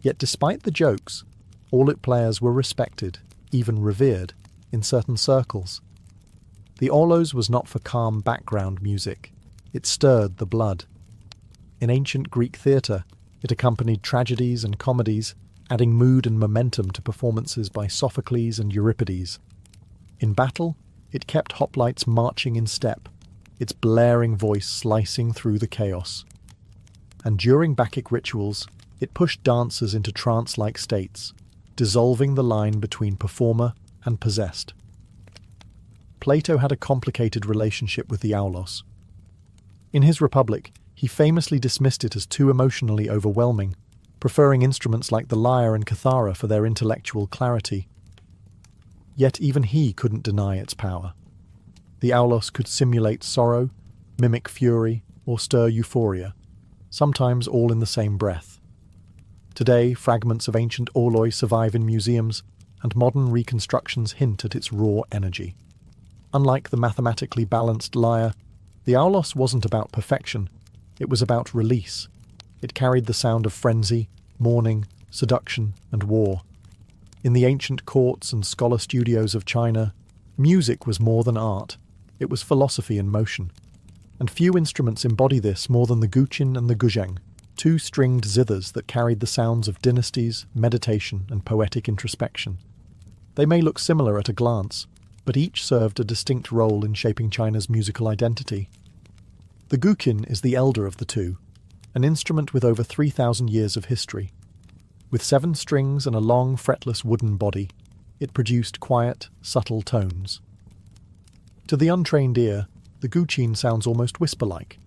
Yet despite the jokes, aulet players were respected, even revered, in certain circles. The aulos was not for calm background music. It stirred the blood. In ancient Greek theatre, it accompanied tragedies and comedies, adding mood and momentum to performances by Sophocles and Euripides. In battle, it kept hoplites marching in step, its blaring voice slicing through the chaos. And during Bacchic rituals, it pushed dancers into trance-like states, dissolving the line between performer and possessed. Plato had a complicated relationship with the aulos. In his Republic, he famously dismissed it as too emotionally overwhelming, preferring instruments like the lyre and kithara for their intellectual clarity. Yet even he couldn't deny its power. The aulos could simulate sorrow, mimic fury, or stir euphoria, sometimes all in the same breath. Today, fragments of ancient auloi survive in museums, and modern reconstructions hint at its raw energy. Unlike the mathematically balanced lyre, the aulos wasn't about perfection, it was about release. It carried the sound of frenzy, mourning, seduction, and war. In the ancient courts and scholar studios of China, music was more than art, it was philosophy in motion. And few instruments embody this more than the guqin and the guzheng, 2 stringed zithers that carried the sounds of dynasties, meditation, and poetic introspection. They may look similar at a glance, but each served a distinct role in shaping China's musical identity. The guqin is the elder of the 2, an instrument with over 3,000 years of history. With 7 strings and a long, fretless wooden body, it produced quiet, subtle tones. To the untrained ear, the guqin sounds almost whisper-like.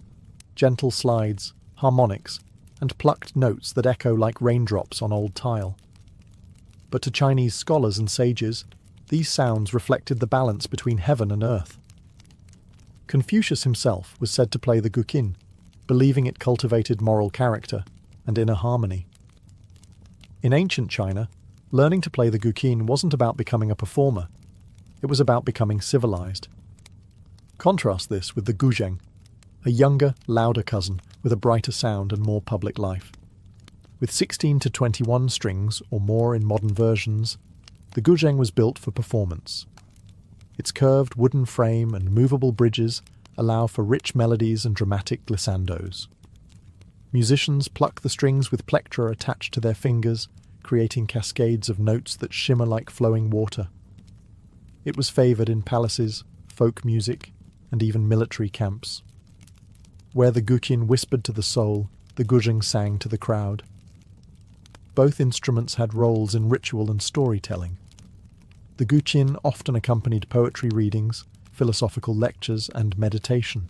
Gentle slides, harmonics, and plucked notes that echo like raindrops on old tile. but to Chinese scholars and sages, these sounds reflected the balance between heaven and earth. Confucius himself was said to play the guqin, believing it cultivated moral character and inner harmony. In ancient China, learning to play the guqin wasn't about becoming a performer, it was about becoming civilized. Contrast this with the guzheng, a younger, louder cousin with a brighter sound and more public life. With 16 to 21 strings or more in modern versions, the guzheng was built for performance. Its curved wooden frame and movable bridges allow for rich melodies and dramatic glissandos. Musicians pluck the strings with plectra attached to their fingers, creating cascades of notes that shimmer like flowing water. It was favoured in palaces, folk music, and even military camps. Where the guqin whispered to the soul, the guzheng sang to the crowd. Both instruments had roles in ritual and storytelling. The guqin often accompanied poetry readings, philosophical lectures, and meditation.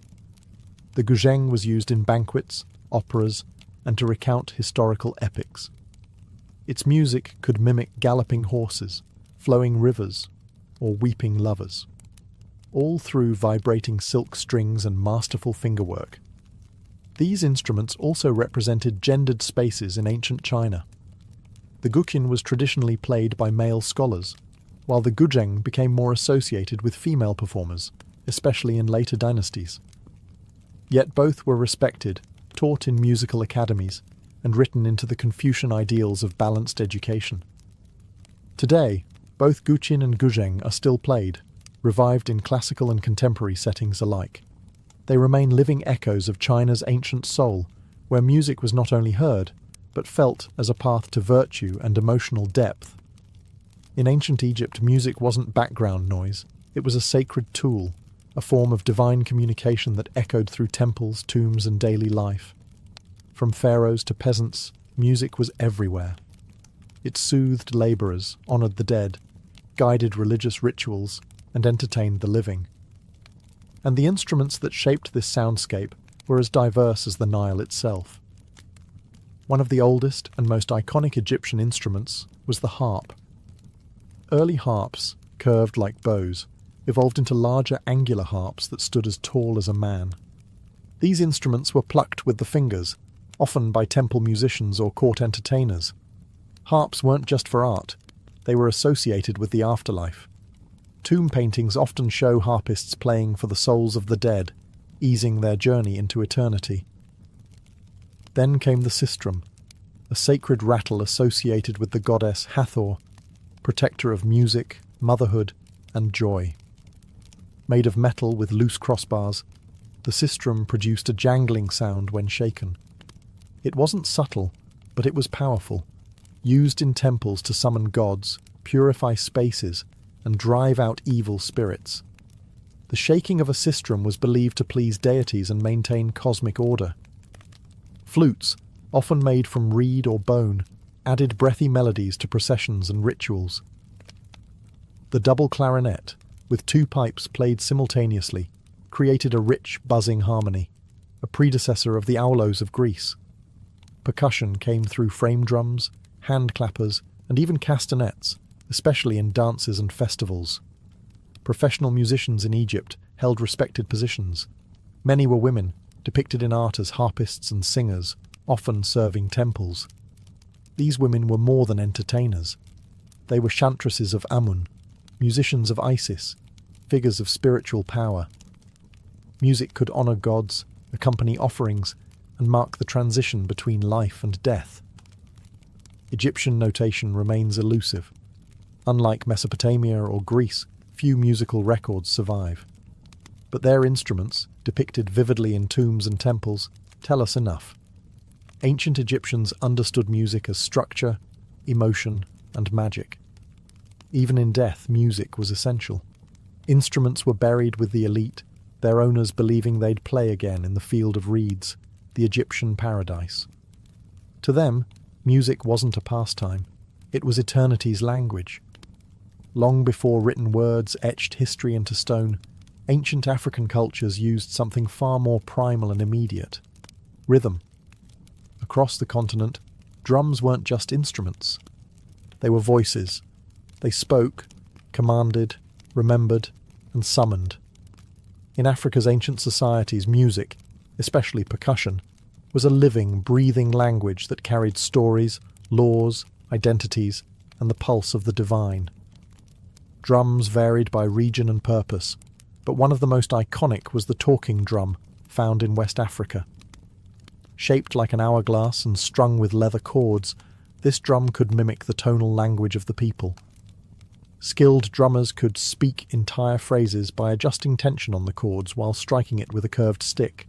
The guzheng was used in banquets, operas, and to recount historical epics. Its music could mimic galloping horses, flowing rivers, or weeping lovers, all through vibrating silk strings and masterful fingerwork. These instruments also represented gendered spaces in ancient China. The guqin was traditionally played by male scholars, while the guzheng became more associated with female performers, especially in later dynasties. Yet both were respected, taught in musical academies, and written into the Confucian ideals of balanced education. Today, both guqin and guzheng are still played, revived in classical and contemporary settings alike. They remain living echoes of China's ancient soul, where music was not only heard, but felt as a path to virtue and emotional depth. In ancient Egypt, music wasn't background noise, it was a sacred tool, a form of divine communication that echoed through temples, tombs, and daily life. From pharaohs to peasants, music was everywhere. It soothed labourers, honoured the dead, guided religious rituals, and entertained the living. And the instruments that shaped this soundscape were as diverse as the Nile itself. One of the oldest and most iconic Egyptian instruments was the harp. Early harps, curved like bows, evolved into larger angular harps that stood as tall as a man. These instruments were plucked with the fingers, often by temple musicians or court entertainers. Harps weren't just for art, they were associated with the afterlife. Tomb paintings often show harpists playing for the souls of the dead, easing their journey into eternity. Then came the sistrum, a sacred rattle associated with the goddess Hathor, protector of music, motherhood, and joy. Made of metal with loose crossbars, the sistrum produced a jangling sound when shaken. It wasn't subtle, but it was powerful, used in temples to summon gods, purify spaces, and drive out evil spirits. The shaking of a sistrum was believed to please deities and maintain cosmic order. Flutes, often made from reed or bone, added breathy melodies to processions and rituals. The double clarinet, with two pipes played simultaneously, created a rich, buzzing harmony, a predecessor of the aulos of Greece. Percussion came through frame drums, hand clappers, and even castanets, especially in dances and festivals. Professional musicians in Egypt held respected positions. Many were women, depicted in art as harpists and singers, often serving temples. These women were more than entertainers. They were chantresses of Amun, musicians of Isis, figures of spiritual power. Music could honour gods, accompany offerings, and mark the transition between life and death. Egyptian notation remains elusive. Unlike Mesopotamia or Greece, few musical records survive. But their instruments, depicted vividly in tombs and temples, tell us enough. Ancient Egyptians understood music as structure, emotion, and magic. Even in death, music was essential. Instruments were buried with the elite, their owners believing they'd play again in the field of reeds, the Egyptian paradise. To them, music wasn't a pastime, it was eternity's language. Long before written words etched history into stone, ancient African cultures used something far more primal and immediate: rhythm. Across the continent, drums weren't just instruments. They were voices. They spoke, commanded, remembered, and summoned. In Africa's ancient societies, music, especially percussion, was a living, breathing language that carried stories, laws, identities, and the pulse of the divine. Drums varied by region and purpose, but one of the most iconic was the talking drum, found in West Africa. Shaped like an hourglass and strung with leather cords, this drum could mimic the tonal language of the people. Skilled drummers could speak entire phrases by adjusting tension on the cords while striking it with a curved stick.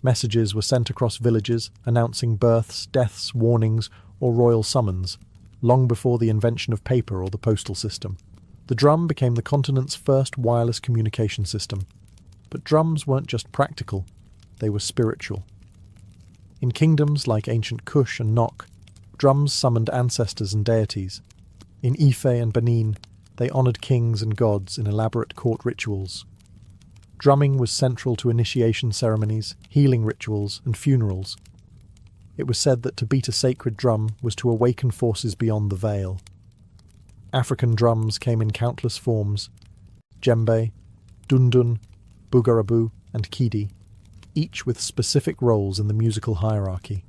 Messages were sent across villages, announcing births, deaths, warnings, or royal summons, long before the invention of paper or the postal system. The drum became the continent's first wireless communication system. But drums weren't just practical, they were spiritual. In kingdoms like ancient Kush and Nok, drums summoned ancestors and deities. In Ife and Benin, they honoured kings and gods in elaborate court rituals. Drumming was central to initiation ceremonies, healing rituals, and funerals. It was said that to beat a sacred drum was to awaken forces beyond the veil. African drums came in countless forms: djembe, dundun, bugarabu, and kidi, each with specific roles in the musical hierarchy.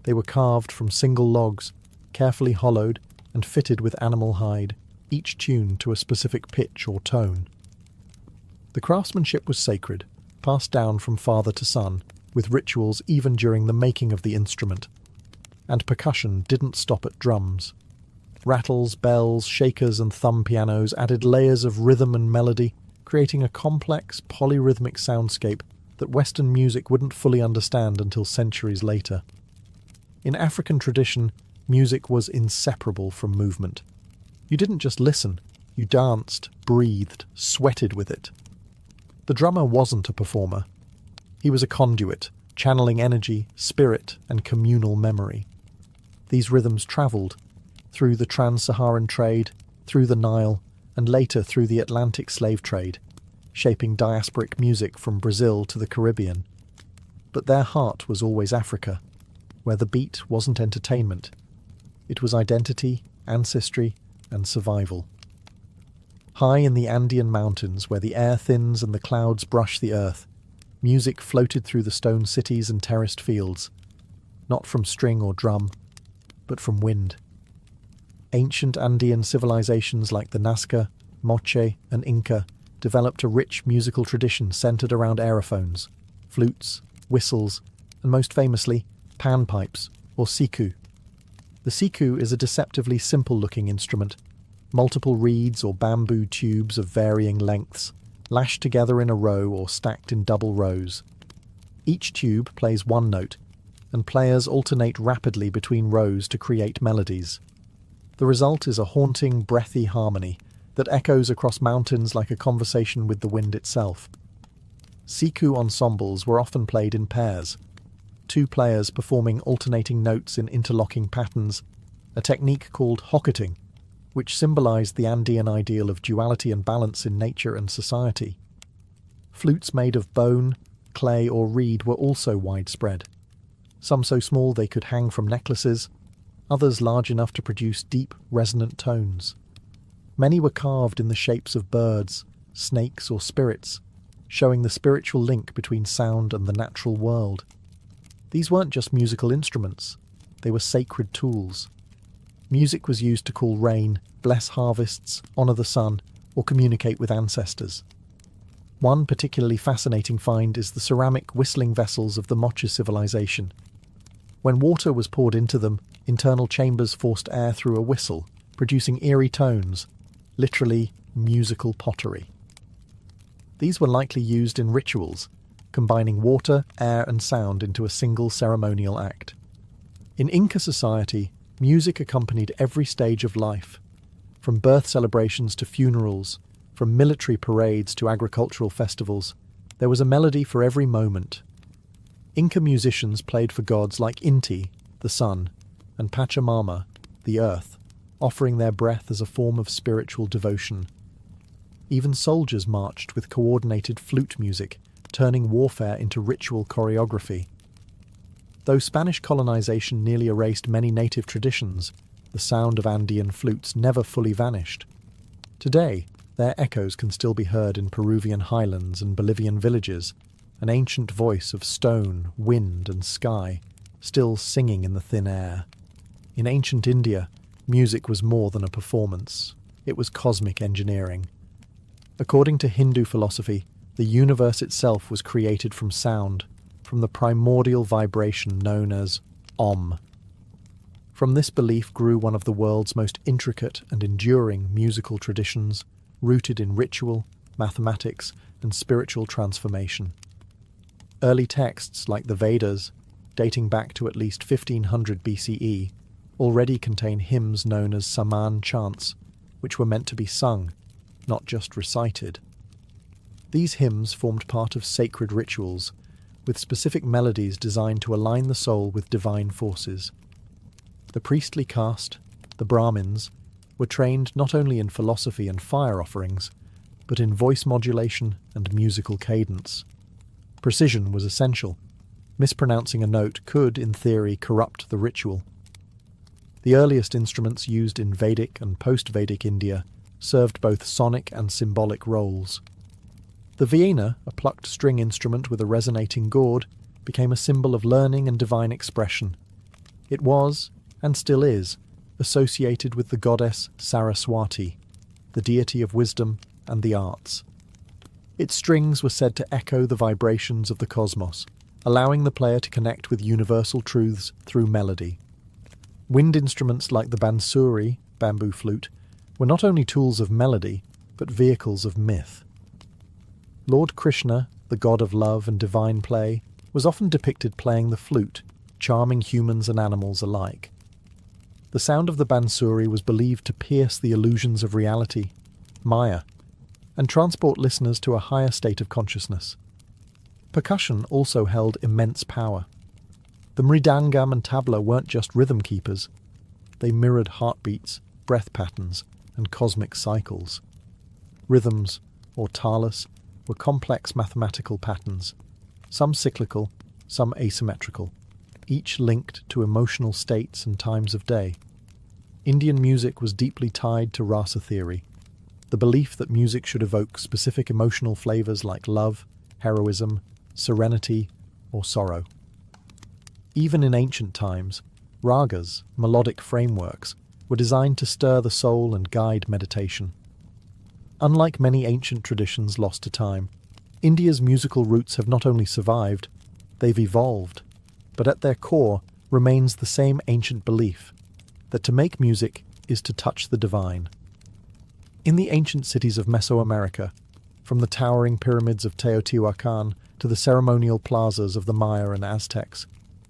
They were carved from single logs, carefully hollowed and fitted with animal hide, each tuned to a specific pitch or tone. The craftsmanship was sacred, passed down from father to son, with rituals even during the making of the instrument. And percussion didn't stop at drums. Rattles, bells, shakers, and thumb pianos added layers of rhythm and melody, creating a complex, polyrhythmic soundscape that Western music wouldn't fully understand until centuries later. In African tradition, music was inseparable from movement. You didn't just listen, you danced, breathed, sweated with it. The drummer wasn't a performer. He was a conduit, channeling energy, spirit, and communal memory. These rhythms travelled through the trans-Saharan trade, through the Nile, and later through the Atlantic slave trade, shaping diasporic music from Brazil to the Caribbean. But their heart was always Africa, where the beat wasn't entertainment. It was identity, ancestry, and survival. High in the Andean mountains, where the air thins and the clouds brush the earth, music floated through the stone cities and terraced fields, not from string or drum, but from wind. Ancient Andean civilizations like the Nazca, Moche, and Inca developed a rich musical tradition centered around aerophones, flutes, whistles, and most famously, panpipes, or siku. The siku is a deceptively simple-looking instrument, multiple reeds or bamboo tubes of varying lengths, lashed together in a row or stacked in double rows. Each tube plays one note, and players alternate rapidly between rows to create melodies. The result is a haunting, breathy harmony that echoes across mountains like a conversation with the wind itself. Siku ensembles were often played in pairs, two players performing alternating notes in interlocking patterns, a technique called hocketing, which symbolized the Andean ideal of duality and balance in nature and society. Flutes made of bone, clay, or reed were also widespread, some so small they could hang from necklaces, others large enough to produce deep, resonant tones. Many were carved in the shapes of birds, snakes, or spirits, showing the spiritual link between sound and the natural world. These weren't just musical instruments, they were sacred tools. Music was used to call rain, bless harvests, honour the sun, or communicate with ancestors. One particularly fascinating find is the ceramic whistling vessels of the Moche civilization. When water was poured into them, internal chambers forced air through a whistle, producing eerie tones, literally musical pottery. These were likely used in rituals, combining water, air, and sound into a single ceremonial act. In Inca society, music accompanied every stage of life, from birth celebrations to funerals, from military parades to agricultural festivals. There was a melody for every moment. Inca musicians played for gods like Inti, the sun, and Pachamama, the earth, offering their breath as a form of spiritual devotion. Even soldiers marched with coordinated flute music, turning warfare into ritual choreography. Though Spanish colonization nearly erased many native traditions, the sound of Andean flutes never fully vanished. Today, their echoes can still be heard in Peruvian highlands and Bolivian villages, an ancient voice of stone, wind, and sky, still singing in the thin air. In ancient India, music was more than a performance. It was cosmic engineering. According to Hindu philosophy, the universe itself was created from sound, from the primordial vibration known as Om. From this belief grew one of the world's most intricate and enduring musical traditions, rooted in ritual, mathematics, and spiritual transformation. Early texts like the Vedas, dating back to at least 1500 BCE, already contain hymns known as Saman chants, which were meant to be sung, not just recited. These hymns formed part of sacred rituals, with specific melodies designed to align the soul with divine forces. The priestly caste, the Brahmins, were trained not only in philosophy and fire offerings, but in voice modulation and musical cadence. Precision was essential. Mispronouncing a note could, in theory, corrupt the ritual. The earliest instruments used in Vedic and post-Vedic India served both sonic and symbolic roles. The Veena, a plucked string instrument with a resonating gourd, became a symbol of learning and divine expression. It was, and still is, associated with the goddess Saraswati, the deity of wisdom and the arts. Its strings were said to echo the vibrations of the cosmos, allowing the player to connect with universal truths through melody. Wind instruments like the bansuri, bamboo flute, were not only tools of melody, but vehicles of myth. Lord Krishna, the god of love and divine play, was often depicted playing the flute, charming humans and animals alike. The sound of the bansuri was believed to pierce the illusions of reality, Maya, and transport listeners to a higher state of consciousness. Percussion also held immense power. The mridangam and tabla weren't just rhythm keepers. They mirrored heartbeats, breath patterns, and cosmic cycles. Rhythms, or talas, were complex mathematical patterns, some cyclical, some asymmetrical, each linked to emotional states and times of day. Indian music was deeply tied to rasa theory, the belief that music should evoke specific emotional flavors like love, heroism, serenity, or sorrow. Even in ancient times, ragas, melodic frameworks, were designed to stir the soul and guide meditation. Unlike many ancient traditions lost to time, India's musical roots have not only survived, they've evolved, but at their core remains the same ancient belief, that to make music is to touch the divine. In the ancient cities of Mesoamerica, from the towering pyramids of Teotihuacan to the ceremonial plazas of the Maya and Aztecs,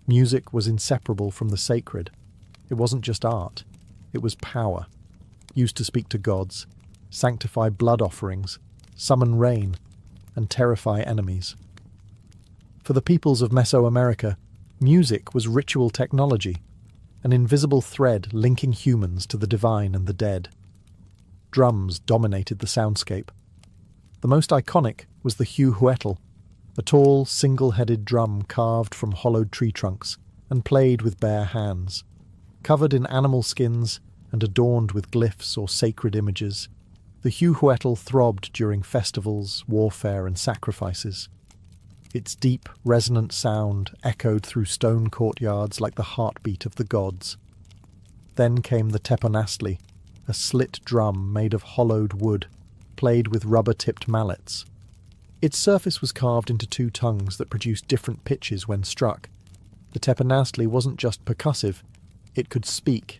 music was inseparable from the sacred. It wasn't just art, it was power, used to speak to gods, sanctify blood offerings, summon rain, and terrify enemies. For the peoples of Mesoamerica, music was ritual technology, an invisible thread linking humans to the divine and the dead. Drums dominated the soundscape. The most iconic was the huehuetl, a tall, single-headed drum carved from hollowed tree trunks and played with bare hands. Covered in animal skins and adorned with glyphs or sacred images, the huehuetl throbbed during festivals, warfare, and sacrifices. Its deep, resonant sound echoed through stone courtyards like the heartbeat of the gods. Then came the teponastli, a slit drum made of hollowed wood, played with rubber-tipped mallets. Its surface was carved into two tongues that produced different pitches when struck. The teponastli wasn't just percussive, it could speak.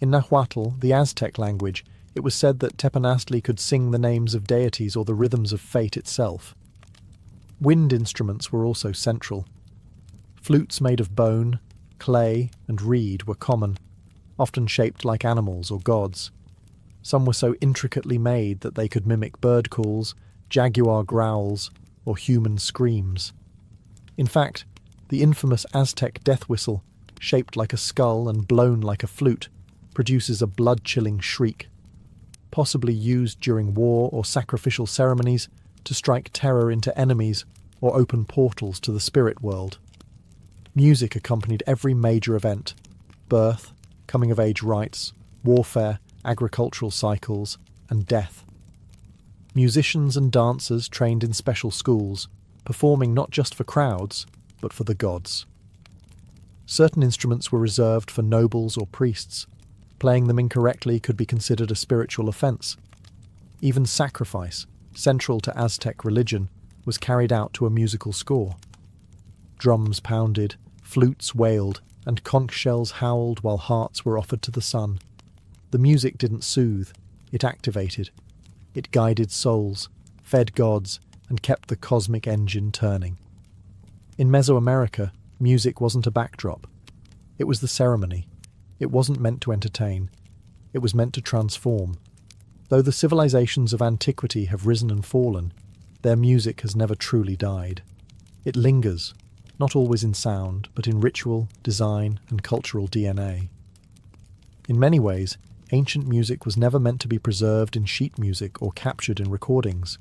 In Nahuatl, the Aztec language, it was said that teponastli could sing the names of deities or the rhythms of fate itself. Wind instruments were also central. Flutes made of bone, clay, and reed were common, often shaped like animals or gods. Some were so intricately made that they could mimic bird calls, jaguar growls, or human screams. In fact, the infamous Aztec death whistle, shaped like a skull and blown like a flute, produces a blood-chilling shriek, possibly used during war or sacrificial ceremonies to strike terror into enemies or open portals to the spirit world. Music accompanied every major event: birth, coming-of-age rites, warfare, agricultural cycles, and death. Musicians and dancers trained in special schools, performing not just for crowds, but for the gods. Certain instruments were reserved for nobles or priests. Playing them incorrectly could be considered a spiritual offence. Even sacrifice, central to Aztec religion, was carried out to a musical score. Drums pounded, flutes wailed, and conch shells howled while hearts were offered to the sun. The music didn't soothe, it activated. It guided souls, fed gods, and kept the cosmic engine turning. In Mesoamerica, music wasn't a backdrop. It was the ceremony. It wasn't meant to entertain. It was meant to transform. Though the civilizations of antiquity have risen and fallen, their music has never truly died. It lingers, not always in sound, but in ritual, design, and cultural DNA. In many ways, ancient music was never meant to be preserved in sheet music or captured in recordings.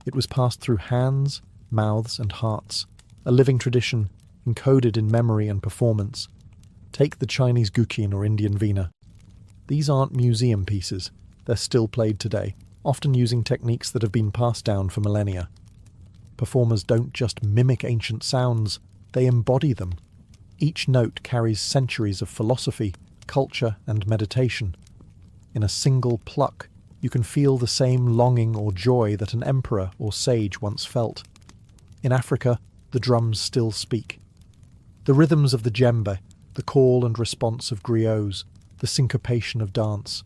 It was passed through hands, mouths, and hearts, a living tradition encoded in memory and performance. Take the Chinese guqin or Indian veena. These aren't museum pieces. They're still played today, often using techniques that have been passed down for millennia. Performers don't just mimic ancient sounds, they embody them. Each note carries centuries of philosophy, culture, and meditation. In a single pluck, you can feel the same longing or joy that an emperor or sage once felt. In Africa, the drums still speak. The rhythms of the djembe, the call and response of griots, the syncopation of dance,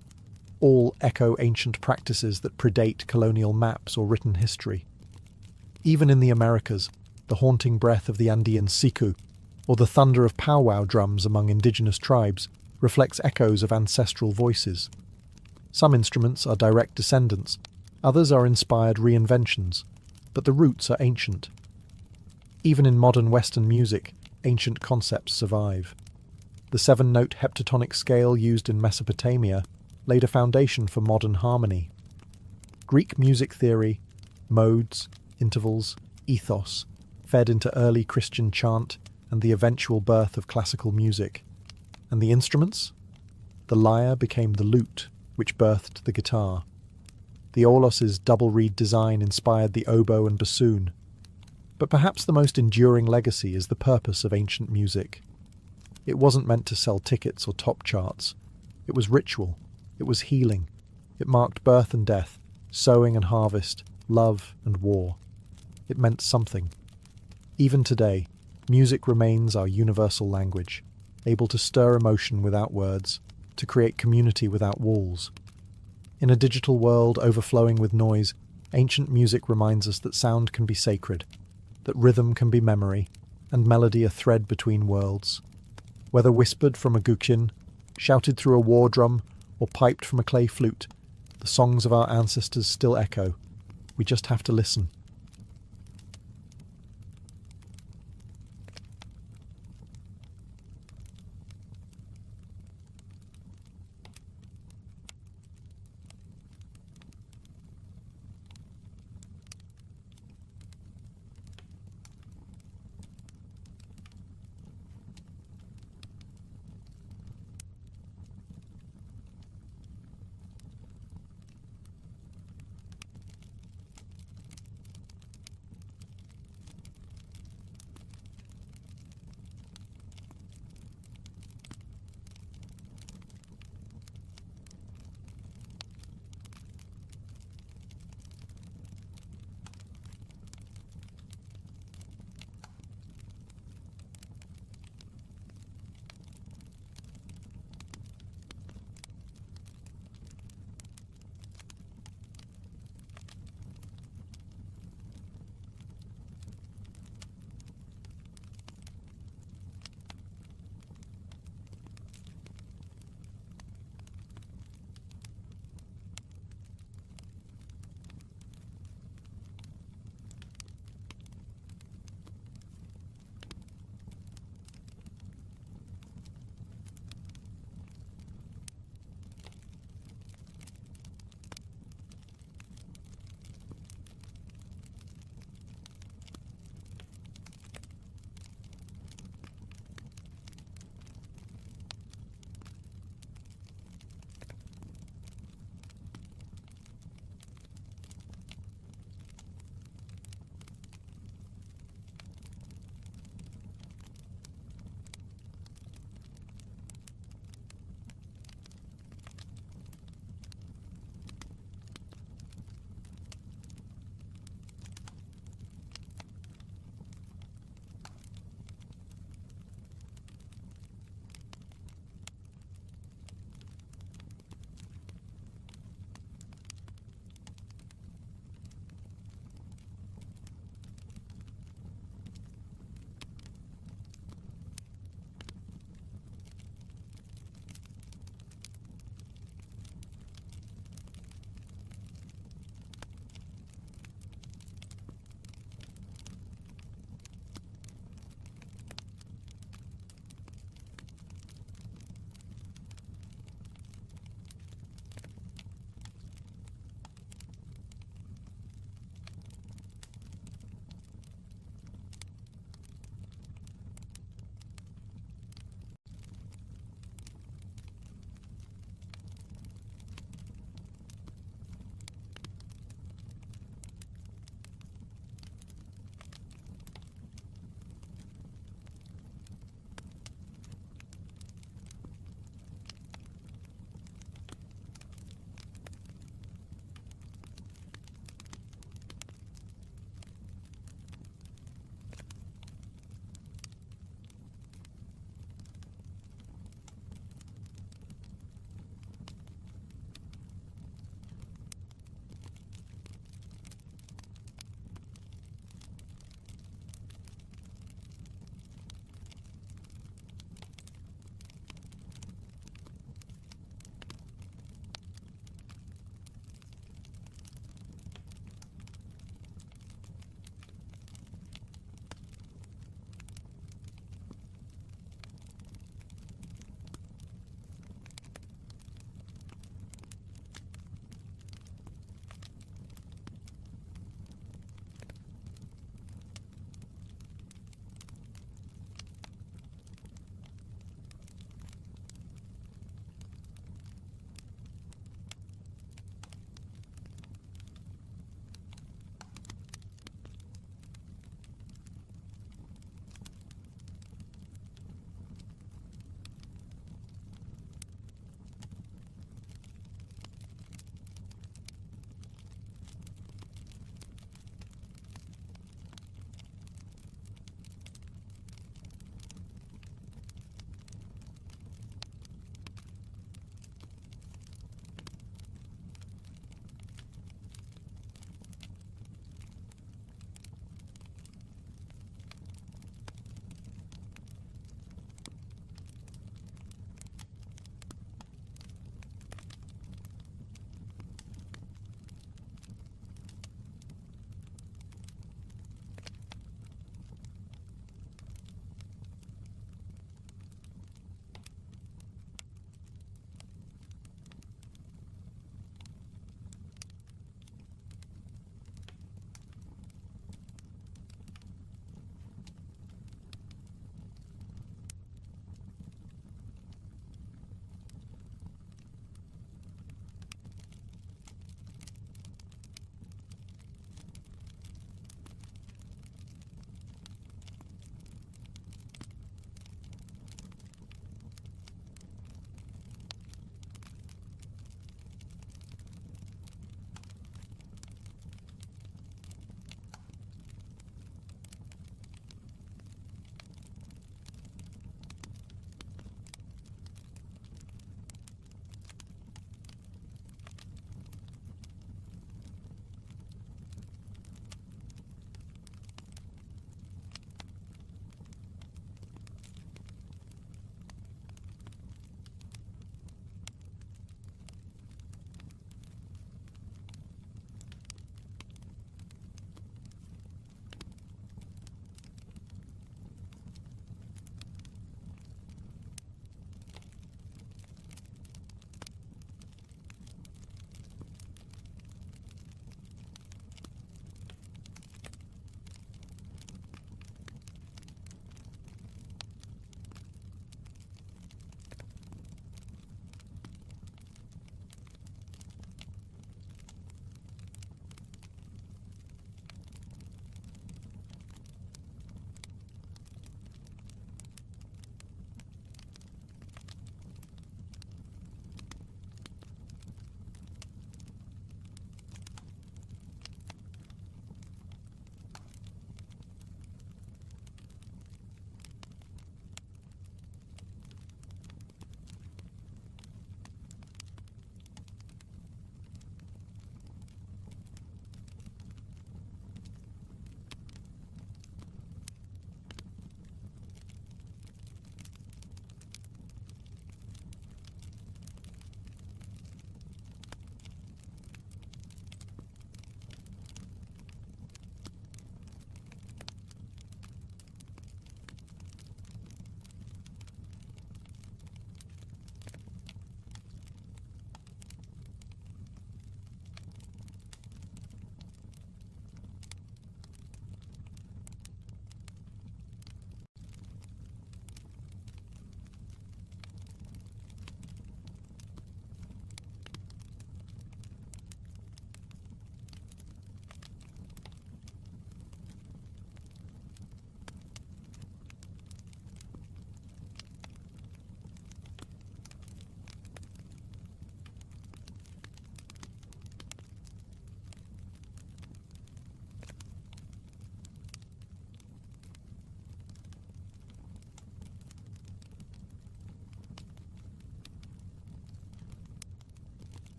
all echo ancient practices that predate colonial maps or written history. Even in the Americas, the haunting breath of the Andean siku, or the thunder of powwow drums among indigenous tribes, reflects echoes of ancestral voices. Some instruments are direct descendants, others are inspired reinventions, but the roots are ancient. Even in modern Western music, ancient concepts survive. The 7-note heptatonic scale used in Mesopotamia laid a foundation for modern harmony. Greek music theory, modes, intervals, ethos, fed into early Christian chant and the eventual birth of classical music. And the instruments? The lyre became the lute, which birthed the guitar. The aulos' double reed design inspired the oboe and bassoon. But perhaps the most enduring legacy is the purpose of ancient music. It wasn't meant to sell tickets or top charts. It was ritual. It was healing. It marked birth and death, sowing and harvest, love and war. It meant something. Even today, music remains our universal language, able to stir emotion without words, to create community without walls. In a digital world overflowing with noise, ancient music reminds us that sound can be sacred, that rhythm can be memory, and melody a thread between worlds. Whether whispered from a guqin, shouted through a war drum, or piped from a clay flute, the songs of our ancestors still echo. We just have to listen.